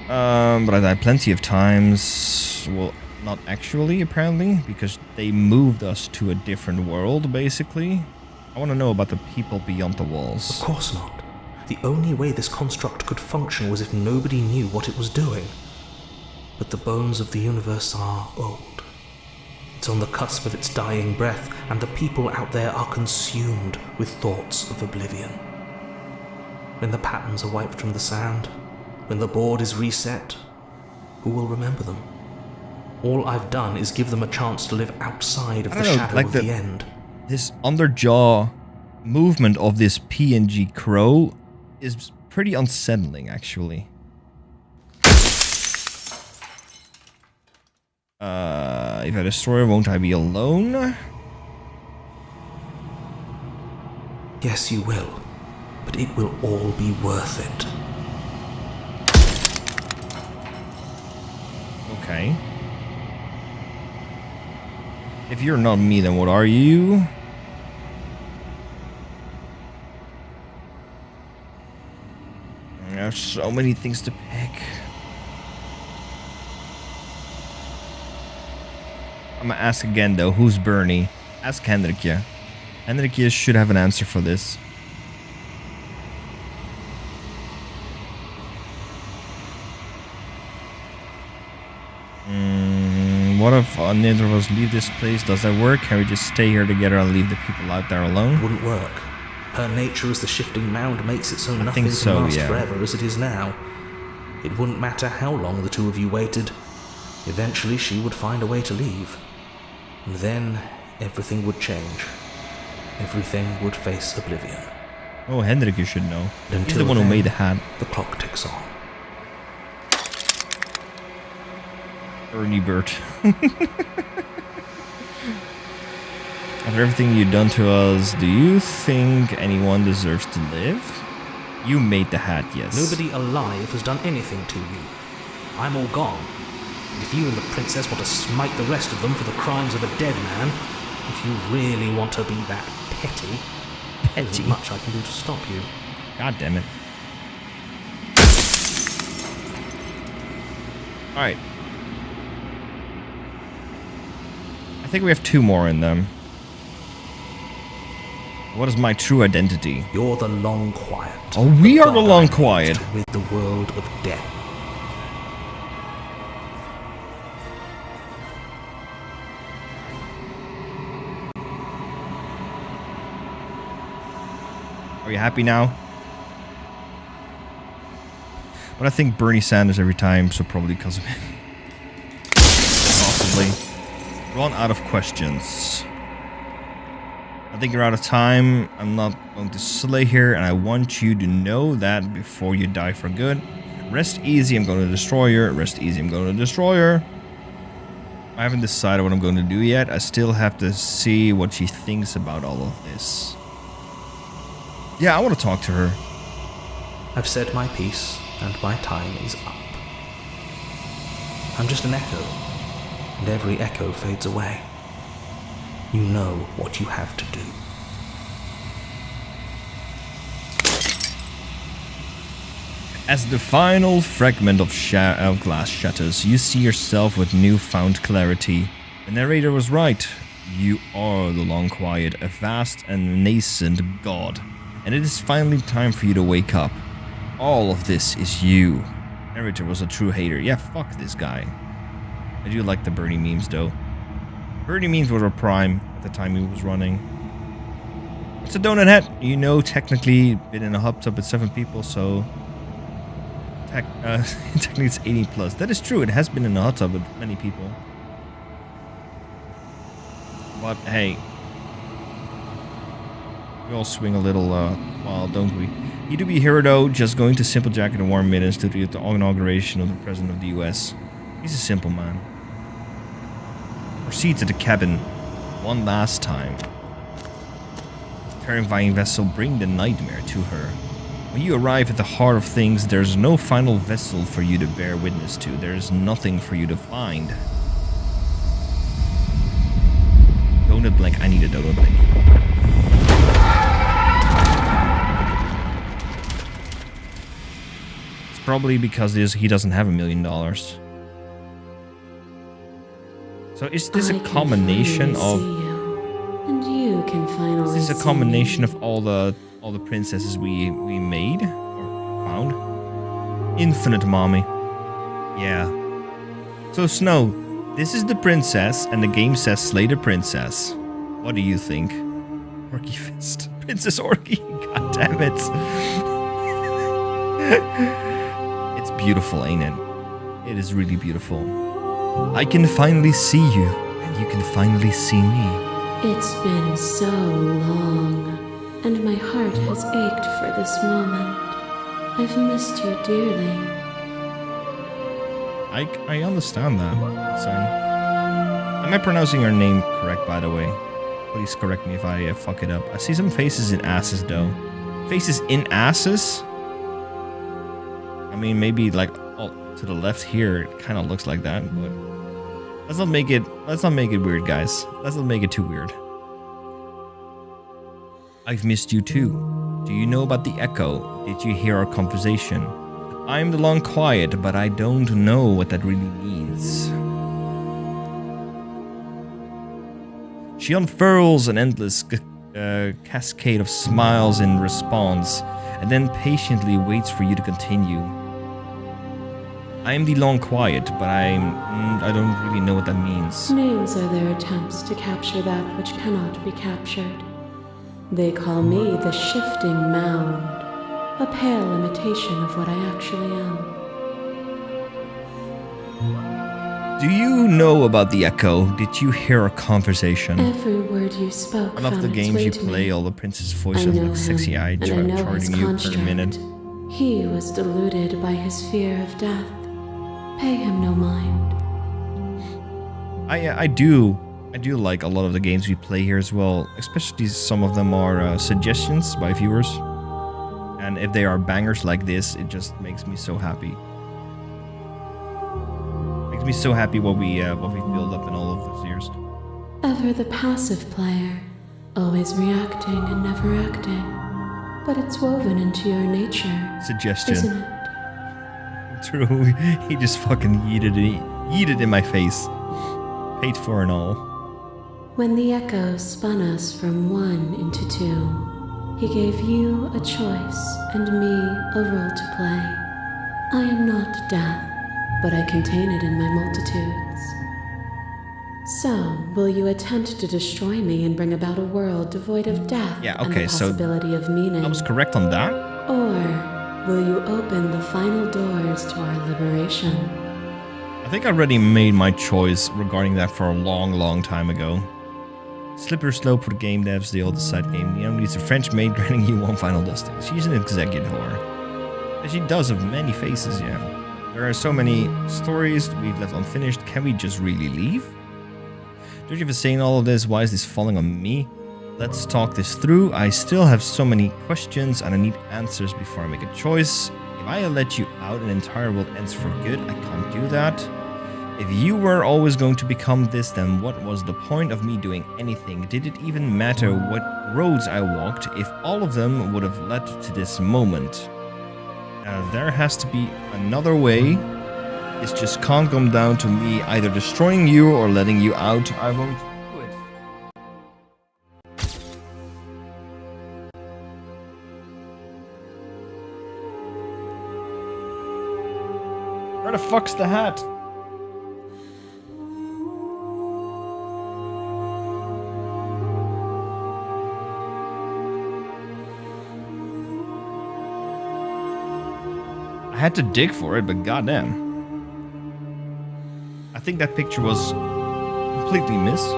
But I died plenty of times. Well, not actually, apparently, because they moved us to a different world, basically. I want to know about the people beyond the walls. Of course not. The only way this construct could function was if nobody knew what it was doing. But the bones of the universe are old. It's on the cusp of its dying breath, and the people out there are consumed with thoughts of oblivion. When the patterns are wiped from the sand, when the board is reset, who will remember them? All I've done is give them a chance to live outside of the shadow of the end. This underjaw movement of this PNG crow is pretty unsettling, actually. If I destroy her, won't I be alone? Yes, you will. But it will all be worth it. Okay. If you're not me, then what are you? There's so many things to pick. I'm gonna ask again though, who's Bernie? Ask Hendrikje. Hendrikje should have an answer for this. What if neither of us leave this place? Does that work? Can we just stay here together and leave the people out there alone? Wouldn't work. Her nature as the shifting mound makes it so nothing can last forever as it is now. It wouldn't matter how long the two of you waited. Eventually she would find a way to leave. And then everything would change. Everything would face oblivion. Oh, Hendrik, you should know. Until He's the one who made the hat. The clock ticks on. Ernie Bert. After everything you've done to us, do you think anyone deserves to live? You made the hat, yes. Nobody alive has done anything to you. I'm all gone. And if you and the princess want to smite the rest of them for the crimes of a dead man, if you really want to be that petty, there isn't much I can do to stop you. God damn it. I think we have 2 more in them. What is my true identity? You're the Long Quiet. Oh, we are the god Long I Quiet. met with the world of death. Are you happy now? But I think Bernie Sanders every time, so probably because of him. Possibly. Run out of questions. I think you're out of time. I'm not going to slay here, and I want you to know that before you die for good. Rest easy, I'm going to destroy her. Rest easy, I'm going to destroy her. I haven't decided what I'm going to do yet. I still have to see what she thinks about all of this. Yeah, I want to talk to her. I've said my piece, and my time is up. I'm just an echo, and every echo fades away. You know what you have to do. As the final fragment of glass shatters, you see yourself with newfound clarity. The narrator was right. You are the Long Quiet, a vast and nascent god. And it is finally time for you to wake up. All of this is you. The narrator was a true hater. Yeah, fuck this guy. I do like the Bernie memes though. Bernie memes were a prime at the time he was running. It's a donut head. You know, technically been in a hot tub with 7 people, so technically it's 80 plus. That is true. It has been in a hot tub with many people. But hey, we all swing a little wild, don't we? You do be a hero though, just going to Simple Jack in the warm middens to the inauguration of the President of the US. He's a simple man. Proceed to the cabin one last time. Terrifying vessel, bring the nightmare to her. When you arrive at the heart of things, there's no final vessel for you to bear witness to. There's nothing for you to find. Donut blank. I need a donut blank. It's probably because he doesn't have $1 million. So is this a combination of? And you can finally. Is this a combination of all the princesses we made or found? Infinite mommy. Yeah. So Snow, this is the princess, and the game says slay the princess. What do you think? Orky Fist. Princess Orky. God damn it. It's beautiful, ain't it? It is really beautiful. I can finally see you, and you can finally see me. It's been so long, and my heart has ached for this moment. I've missed you dearly. I understand that, son. Am I pronouncing your name correct, by the way? Please correct me if I fuck it up. I see some faces in asses, though. Faces in asses? I mean, maybe like to the left here, it kind of looks like that, but let's not make it weird, guys. Let's not make it too weird. I've missed you too. Do you know about the echo? Did you hear our conversation? I'm the Long Quiet, but I don't know what that really means. She unfurls an endless cascade of smiles in response, and then patiently waits for you to continue. I am the Long Quiet, but I don't really know what that means. Names are their attempts to capture that which cannot be captured. They call me the Shifting Mound, a pale imitation of what I actually am. Do you know about the echo? Did you hear a conversation? Every word you spoke. I love the games you play, all the princess voices like sexy-eyed charting you per minute. He was deluded by his fear of death. Pay him no mind. I do like a lot of the games we play here as well, especially some of them are suggestions by viewers, and if they are bangers like this, it just makes me so happy. Makes me so happy what we build up in all of those years. Ever the passive player, always reacting and never acting, but it's woven into your nature. Suggestion. Isn't it? True, he just fucking yeeted in my face. Paid for and all. When the echoes spun us from one into two, he gave you a choice and me a role to play. I am not death, but I contain it in my multitudes. So, will you attempt to destroy me and bring about a world devoid of death and the possibility of meaning? I was correct on that. Or will you open the final doors to our liberation? I think I already made my choice regarding that for a long time ago. Slippery slope for the game devs, the old side game. The only is a French maid granting you one final dusting. She's an executor. And she does have many faces, yeah. There are so many stories we've left unfinished. Can we just really leave? Don't you ever saying all of this? Why is this falling on me? Let's talk this through. I still have so many questions and I need answers before I make a choice. If I let you out, an entire world ends for good. I can't do that. If you were always going to become this, then what was the point of me doing anything? Did it even matter what roads I walked if all of them would have led to this moment? There has to be another way. It just can't come down to me either destroying you or letting you out. I won't do it. Where the fuck's the hat? I had to dig for it, but goddamn. I think that picture was completely missed.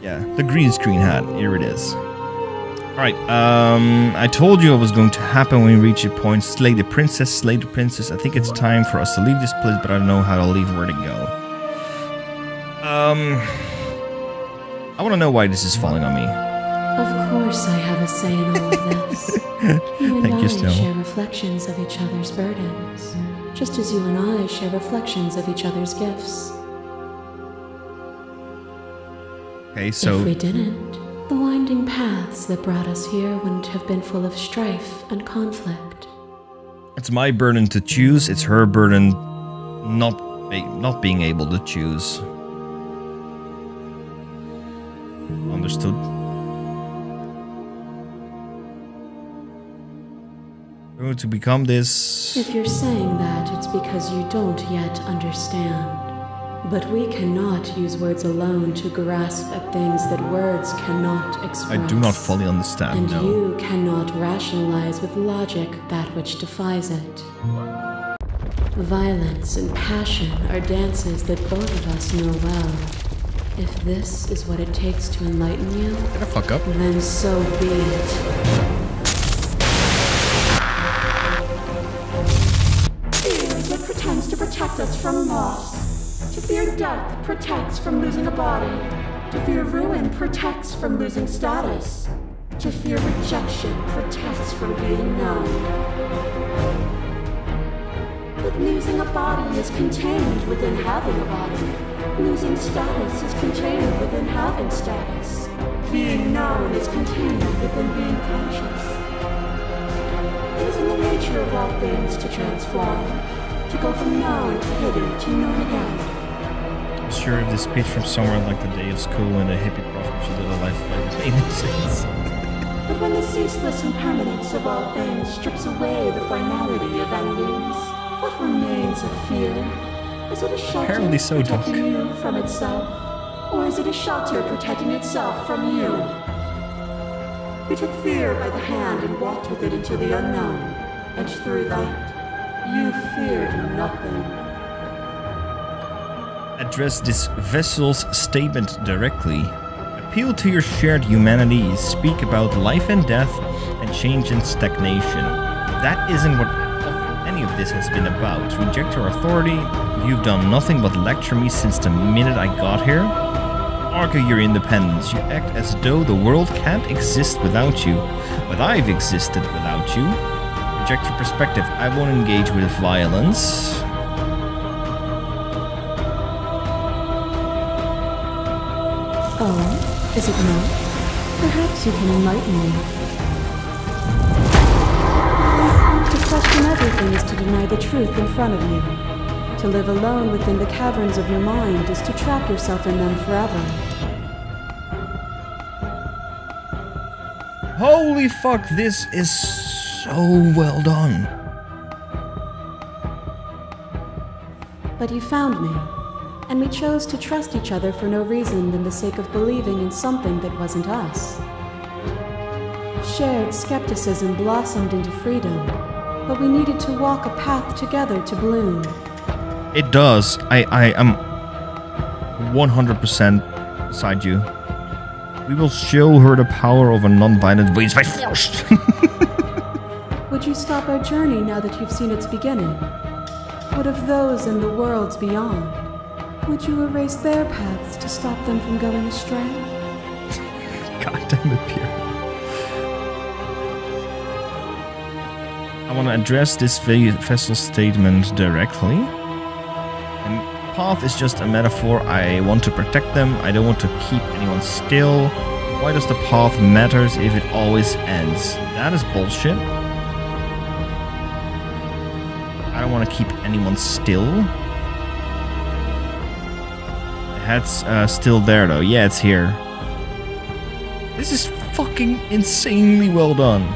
Yeah, the green screen hat. Here it is. Alright, I told you what was going to happen when we reach a point. Slay the princess, slay the princess. I think it's time for us to leave this place, but I don't know how to leave, where to go. I want to know why this is falling on me. Of course I have a say in all of this. You and I share reflections of each other's burdens, just as you and I share reflections of each other's gifts. Okay, so... If we didn't, the winding paths that brought us here wouldn't have been full of strife and conflict. It's my burden to choose, it's her burden not being able to choose. Understood. To become this... If you're saying that, it's because you don't yet understand. But we cannot use words alone to grasp at things that words cannot express. I do not fully understand, and no. You cannot rationalize with logic that which defies it. Violence and passion are dances that both of us know well. If this is what it takes to enlighten you, get the fuck up. Then so be it. Pretends to protect us from loss. To fear death protects from losing a body. To fear ruin protects from losing status. To fear rejection protects from being known. But losing a body is contained within having a body. Losing status is contained within having status. Being known is contained within being conscious. It is in the nature of all things to transform. To go from known to hidden to known again. I'm sure if this speech from somewhere like the day of school and a hippie prophet she did a life made no sense. But when the ceaseless impermanence of all things strips away the finality of endings, what remains of fear? Is it a shelter apparently so, protecting you from itself? Or is it a shelter protecting itself from you? You took fear by the hand and walked with it into the unknown, and through that, you feared nothing. Address this vessel's statement directly. Appeal to your shared humanity. Speak about life and death and change and stagnation. That isn't what any of this has been about. Reject your authority. You've done nothing but lecture me since the minute I got here. Argue your independence. You act as though the world can't exist without you, but I've existed without you. Reject your perspective. I won't engage with violence. Oh, is it not? Perhaps you can enlighten me. To question everything is to deny the truth in front of you. To To live alone within the caverns of your mind is to trap yourself in them forever. Holy fuck, this is so well done. But you found me, and we chose to trust each other for no reason than the sake of believing in something that wasn't us. Shared skepticism blossomed into freedom, but we needed to walk a path together to bloom. It does. I am 100% beside you. We will show her the power of a non-violent ways by force. Would you stop our journey now that you've seen its beginning? What of those in the worlds beyond? Would you erase their paths to stop them from going astray? God damn it, Pierre. I want to address this vessel statement directly. And path is just a metaphor. I want to protect them. I don't want to keep anyone still. Why does the path matter if it always ends? That is bullshit. I don't want to keep anyone still. The head's still there though. Yeah, it's here. This is fucking insanely well done.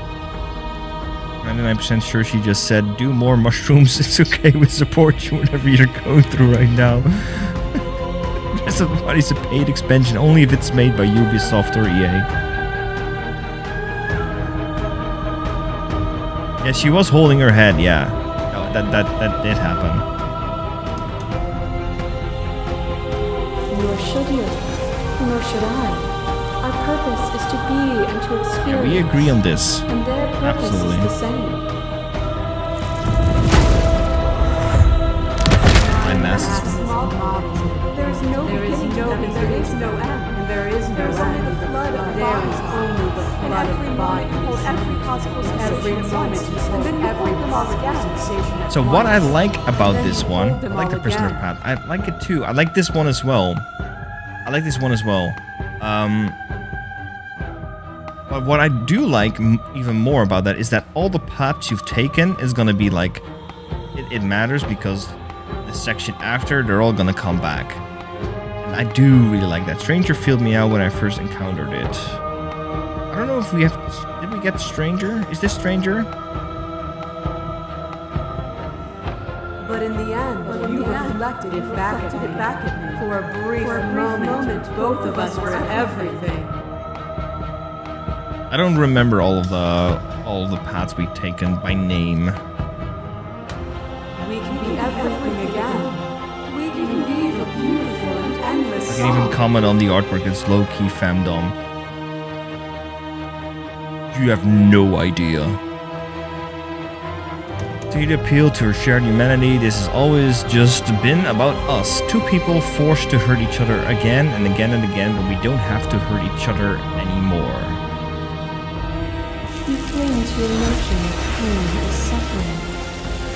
99% sure she just said, do more mushrooms, it's okay, we support you whatever you're going through right now. Rest of the body's a paid expansion only if it's made by Ubisoft or EA. Yeah, she was holding her head, yeah. Oh, that did happen. Nor should you, nor should I. Our purpose is to be and to experience. Yeah, we agree on this. And their purpose Absolutely. is the same. My mass is... There is no beginning, there is no end, and there is no end. Only the flood of the body. Only the flood of the body. Hold every possible sensation at once, and then every possible sensation at So what I once. like about Then this you one, hold I them like the all prisoner again. path. I like it too. I like this one as well. I like this one as well. But what I do like even more about that is that all the paths you've taken is gonna be like, it matters because the section after, they're all gonna come back. And I do really like that. Stranger filled me out when I first encountered it. I don't know if we have, did we get Stranger? Is this Stranger? But in the end, you reflected it back at me. For a brief moment, both of us were everything. I don't remember all of the paths we've taken by name. We can be everything again. We can be the beautiful and endless I can even comment on the artwork. It's low-key femdom. You have no idea. To appeal to our shared humanity, this has always just been about us. Two people forced to hurt each other again and again and again, but we don't have to hurt each other anymore. You cling to your notion of pain and suffering.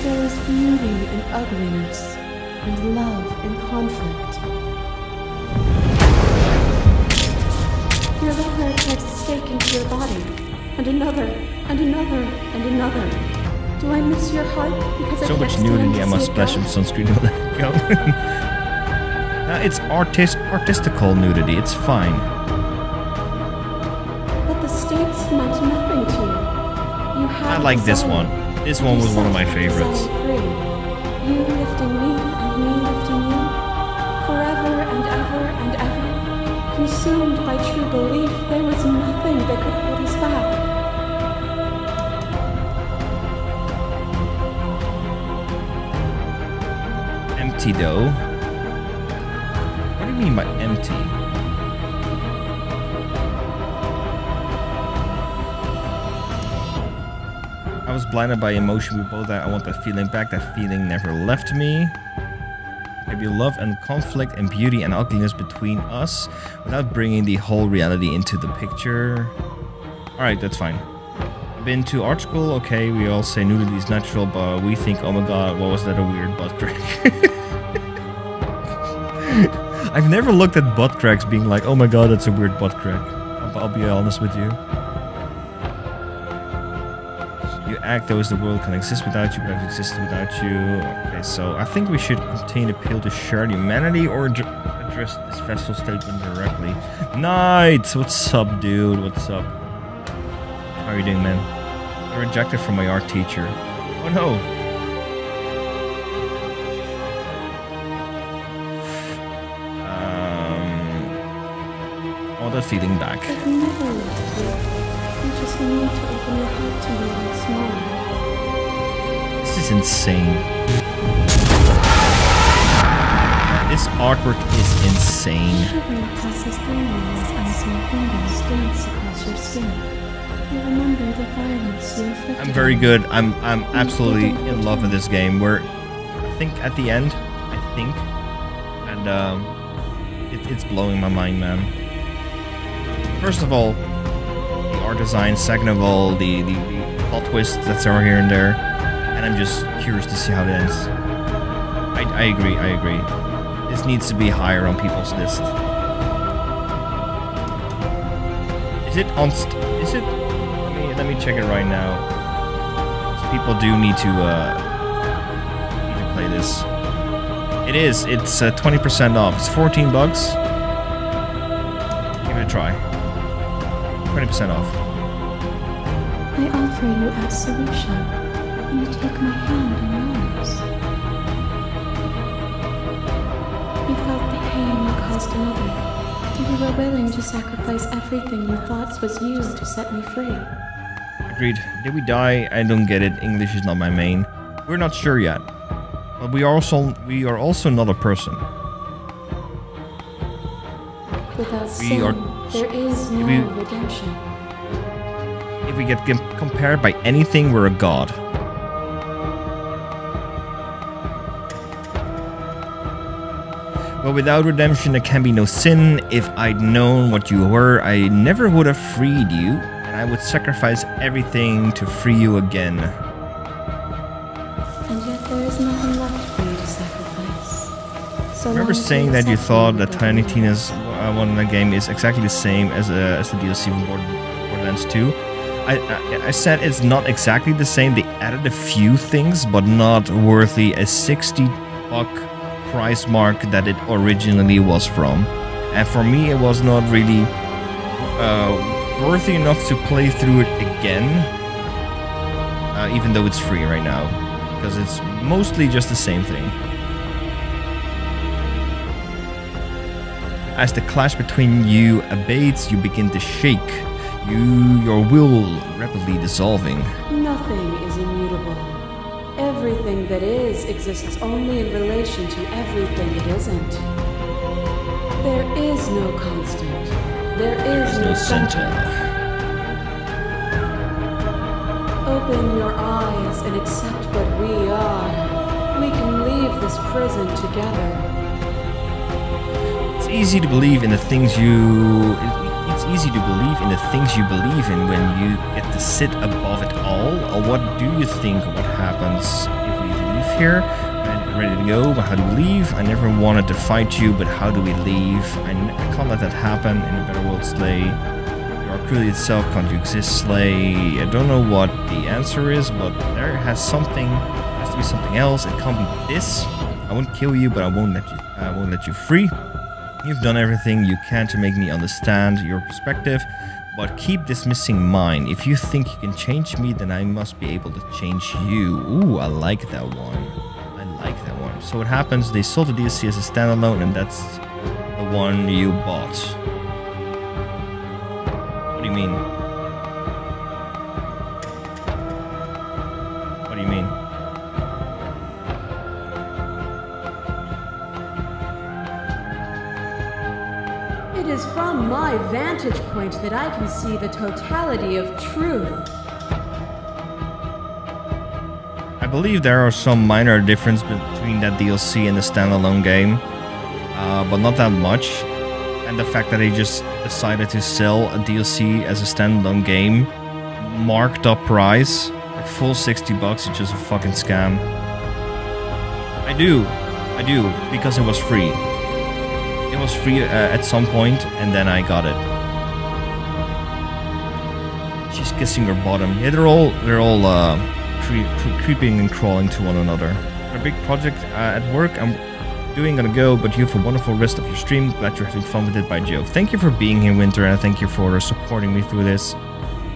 There is beauty in ugliness, and love in conflict. Your lover takes a stake into your body, and another, and another, and another. Do I miss your heart because I So can't much stand nudity, to I see must it splash go? some sunscreen to let it go. It's artistical nudity, it's fine. But the stakes meant nothing to you. You had I like this desire. one. This one was one of my favorites. Free. You lifting me and me lifting you. Forever and ever and ever. Consumed by true belief, there was nothing that could hold us back. Empty though. What do you mean by empty? I was blinded by emotion. We both I want that feeling back. That feeling never left me. Maybe love and conflict and beauty and ugliness between us without bringing the whole reality into the picture. Alright, that's fine. I've been to art school. Okay, we all say nudity is natural, but we think, oh my god, what was that, a weird butt crack? I've never looked at butt cracks being like, oh my god, that's a weird butt crack. I'll be honest with you. You act though as the world can exist without you, but it exists without you. Okay, so I think we should contain appeal to shared humanity or address this festival statement directly. Knight! What's up, dude? What's up? How are you doing, man? I'm rejected from my art teacher. Oh no! Oh, that feeling back. I've never left you. You just need to open your heart to me once more. This is insane. This artwork is insane. Shivering passes through me as unseen fingers dance across your skin. I remember the violence you inflicted. I'm very good. I'm absolutely in love with this game. We're, I think at the end, and it's blowing my mind, man. First of all, the art design. Second of all, the plot twists that's over here and there, and I'm just curious to see how it ends. I agree. This needs to be higher on people's list. Is it on? Is it? Let me check it right now. People do need to play this. It is. It's 20% off. It's $14. Give it a try. 20% off. I offer you absolution, and you take my hand in yours. You felt the pain you caused another, and you were willing to sacrifice everything you thought was you to set me free. Agreed. Did we die? I don't get it. English is not my main. We're not sure yet. But we are also not a person. Without sin, there is no redemption. If we get compared by anything, we're a god. But without redemption, there can be no sin. If I'd known what you were, I never would have freed you, and I would sacrifice everything to free you again. And yet there is nothing left for you to sacrifice. So Remember saying that you thought that Tiny Tina's one in the game is exactly the same as the DLC from Borderlands 2. I said it's not exactly the same. They added a few things, but not worthy a $60 price mark that it originally was from. And for me, it was not really worthy enough to play through it again, even though it's free right now, because it's mostly just the same thing. As the clash between you abates, you begin to shake, your will rapidly dissolving. Nothing is immutable. Everything that is exists only in relation to everything it isn't. There is no constant. There is no center. Open your eyes and accept what we are. We can leave this prison together. It's easy to believe in the things you... It's easy to believe in the things you believe in when you get to sit above it all. Or what do you think what happens if we leave here? I'm ready to go, but how do we leave? I never wanted to fight you, but how do we leave? I can't let that happen in a better world, Slay. Your cruelty itself, can't you exist, Slay? I don't know what the answer is, but there has to be something else. It can't be this. I won't kill you, but I won't let you free. You've done everything you can to make me understand your perspective, but keep dismissing mine. If you think you can change me, then I must be able to change you. Ooh, I like that one. So what happens, they sold the DLC as a standalone, and that's the one you bought. What do you mean? What do you mean? It is from my vantage point that I can see the totality of truth. I believe there are some minor differences between that DLC and the standalone game, but not that much. And the fact that they just decided to sell a DLC as a standalone game, marked up price, like full $60, is just a fucking scam. I do, because it was free. It was free at some point, and then I got it. She's kissing her bottom. Yeah, they're all creeping and crawling to one another. A big project at work I'm doing on the go, but you have a wonderful rest of your stream. Glad you're having fun with it by Joe. Thank you for being here, Winter, and thank you for supporting me through this.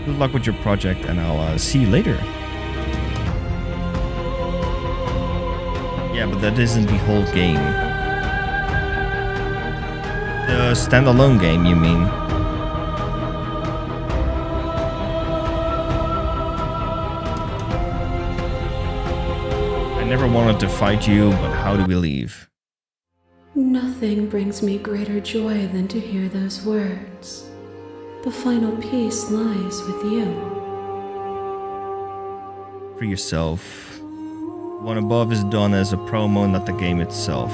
Good luck with your project, and I'll see you later. Yeah, but that isn't the whole game. The standalone game, you mean? I never wanted to fight you, but how do we leave? Nothing brings me greater joy than to hear those words. The final peace lies with you. For yourself. One above is done as a promo, not the game itself.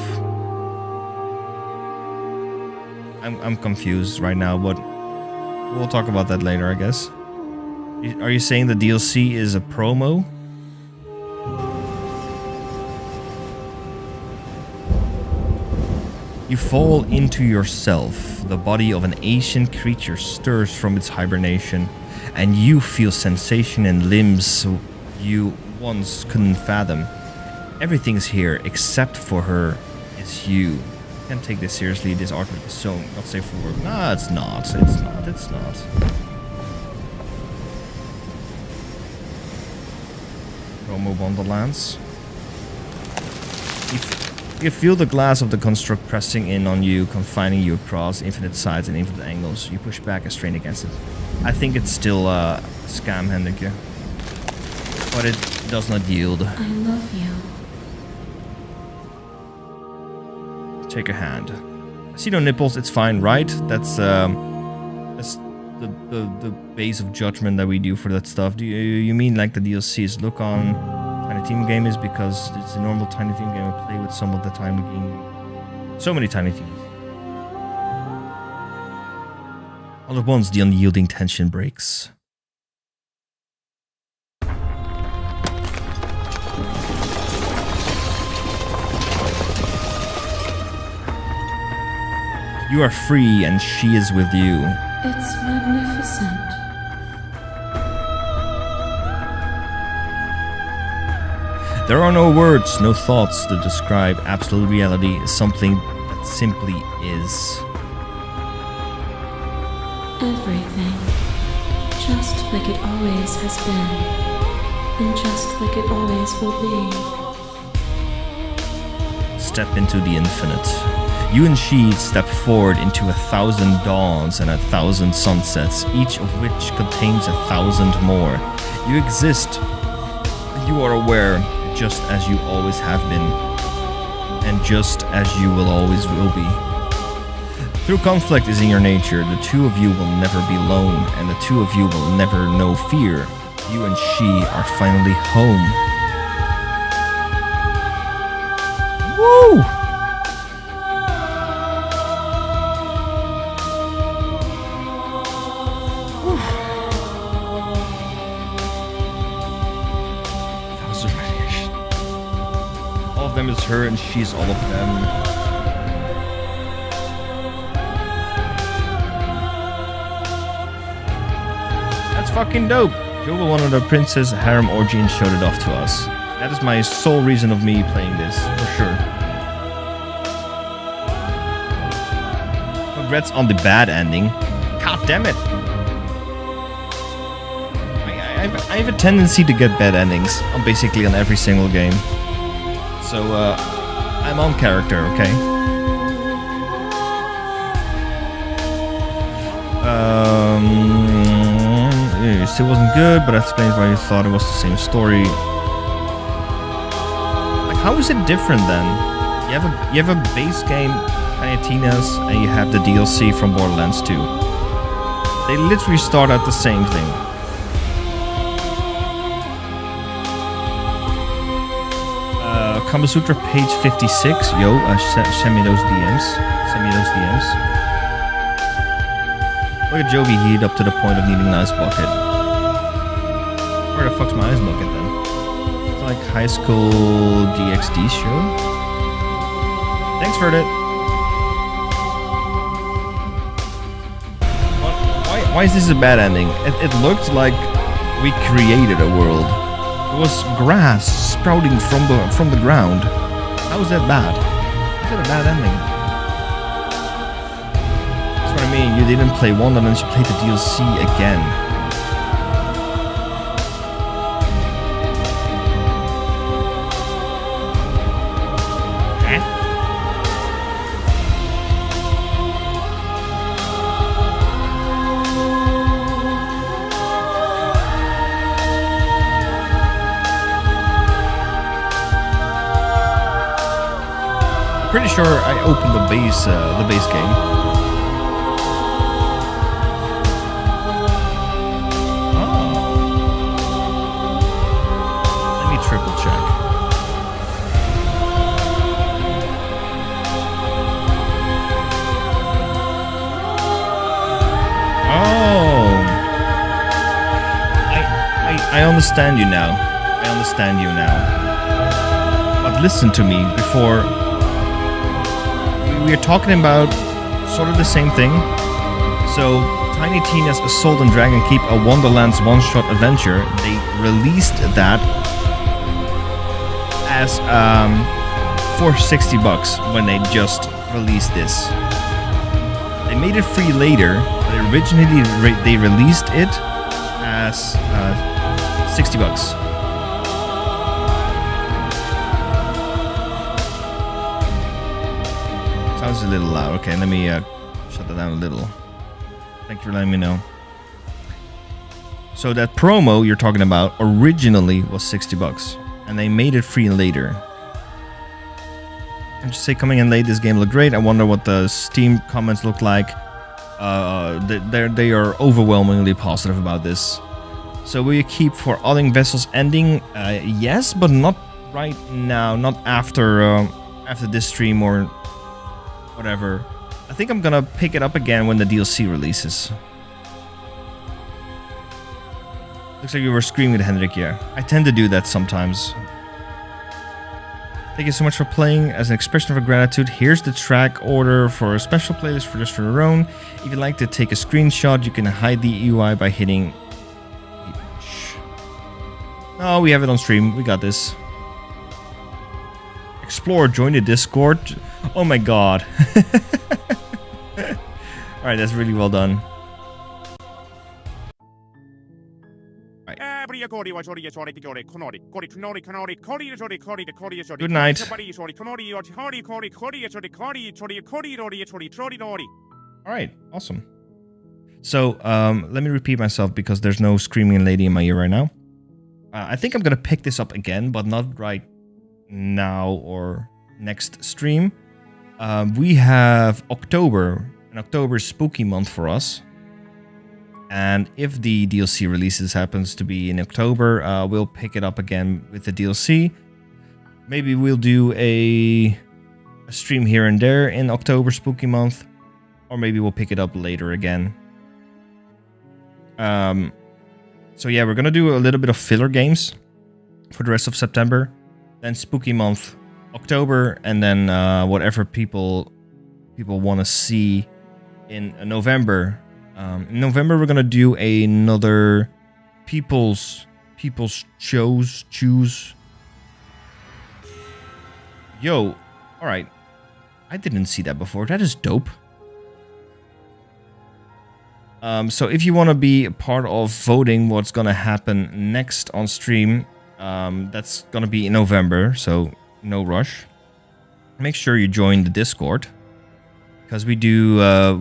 I'm confused right now, but we'll talk about that later, I guess. Are you saying the DLC is a promo? You fall into yourself. The body of an ancient creature stirs from its hibernation, and you feel sensation in limbs you once couldn't fathom. Everything's here except for her. It's you. Can't take this seriously. This artwork is so not safe for work. Nah, it's not. It's not. Promo Wonderlands. You feel the glass of the construct pressing in on you, confining you across infinite sides and infinite angles. You push back and strain against it. I think it's still a scam, Hendrikje. But it does not yield. I love you. Take a hand. I see no nipples, it's fine, right? That's the base of judgment that we do for that stuff. Do you mean like the DLCs? Look on Tiny Team Game is because it's a normal Tiny Team game I play with some of the time game. So many Tiny Teams. All at once the unyielding tension breaks. You are free and she is with you. It's magnificent. There are no words, no thoughts to describe absolute reality, something that simply is. Everything. Just like it always has been. And just like it always will be. Step into the infinite. You and she step forward into 1,000 dawns and 1,000 sunsets, each of which contains 1,000 more. You exist. You are aware, just as you always have been, and just as you will always will be. Through conflict is in your nature, the two of you will never be alone, and the two of you will never know fear. You and she are finally home. Woo! Is her and she's all of them. That's fucking dope. Joe wanted a princess harem orgy and showed it off to us. That is my sole reason of me playing this, for sure. Regrets on the bad ending. God damn it. I have a tendency to get bad endings on basically on every single game. So, I'm on character, okay? It still wasn't good, but that explains why you thought it was the same story. Like, how is it different then? You have a base game, Tiny Tina's, and you have the DLC from Borderlands 2. They literally start at the same thing. Kama Sutra page 56. Yo, send me those DMs. Look at Jovi heat up to the point of needing an ice bucket. Where the fuck's my ice bucket then? It's like high school DxD show. Thanks for that. Why is this a bad ending? It looked like we created a world. It was grass sprouting from the ground. How is that bad? Is that a bad ending? That's what I mean. You didn't play one and then you played the DLC again. Pretty sure I opened the base game. Oh. Let me triple check. Oh. I understand you now. I understand you now. But listen to me before. We are talking about sort of the same thing. So, Tiny Tina's Assault and Dragon Keep, a Wonderland's one-shot adventure, they released that as for $60 when they just released this. They made it free later, but originally they released it as $60. Sounds a little loud. Okay, let me shut that down a little. Thank you for letting me know. So that promo you're talking about originally was $60, and they made it free later. And just say coming in late, this game looked great. I wonder what the Steam comments look like. They are overwhelmingly positive about this. So will you keep for Odding Vessels ending? Yes, but not right now. Not after this stream or whatever. I think I'm gonna pick it up again when the DLC releases. Looks like you were screaming at Hendrik, yeah. I tend to do that sometimes. Thank you so much for playing. As an expression of gratitude, here's the track order for a special playlist for just for your own. If you'd like to take a screenshot, you can hide the UI by hitting... Oh, we have it on stream. We got this. Explore, join the Discord. Oh my god. Alright, that's really well done. Right. Good night. Alright, awesome. So, let me repeat myself because there's no screaming lady in my ear right now. I think I'm gonna pick this up again, but not right now or next stream. We have October, and October is spooky month for us. And if the DLC releases happens to be in October, we'll pick it up again with the DLC. Maybe we'll do a stream here and there in October spooky month, or maybe we'll pick it up later again. So yeah, we're gonna do a little bit of filler games for the rest of September, then spooky month, October, and then whatever people want to see in November. In November, we're gonna do another people's choose. Yo, all right, I didn't see that before. That is dope. So if you want to be a part of voting what's gonna happen next on stream, that's gonna be in November, so no rush. Make sure you join the Discord, because we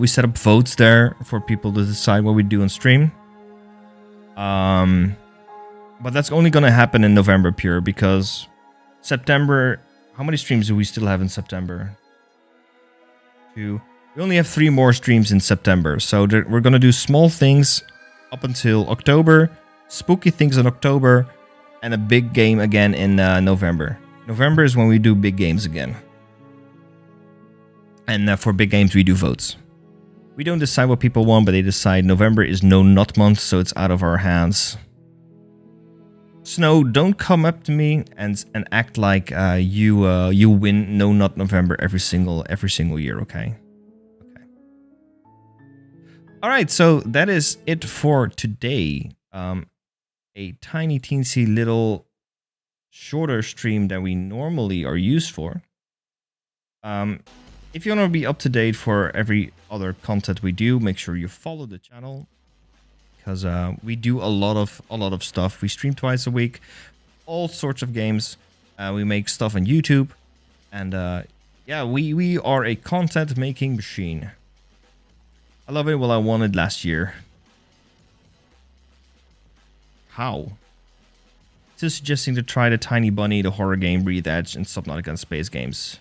set up votes there for people to decide what we do on stream. But that's only gonna happen in November pure, because September, how many streams do we still have in September? 2. We only have 3 more streams in September, so we're gonna do small things up until October, spooky things in October, and a big game again in November. November is when we do big games again. And for big games, we do votes. We don't decide what people want, but they decide. November is no nut month, so it's out of our hands. Snow, don't come up to me and act like you win no nut November every single year, okay? All right, so that is it for today. A tiny teensy little shorter stream that we normally are used for. If you want to be up to date for every other content we do, make sure you follow the channel, because we do a lot of stuff. We stream twice a week, all sorts of games. We make stuff on YouTube, and yeah, we are a content making machine. I love it. Well, I won it last year. How? Just suggesting to try the Tiny Bunny, the horror game, Breathe Edge, and Subnautica and Space games.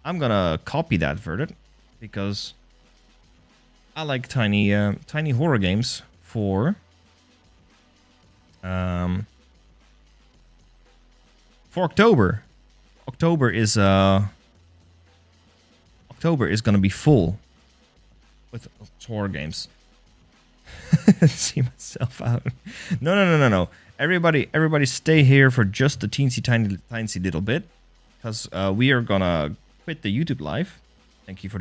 I'm gonna copy that verdict because I like tiny horror games for October. October is gonna be full with horror games. See myself out. No. Everybody stay here for just a teensy little bit, because we are gonna quit the YouTube live. Thank you for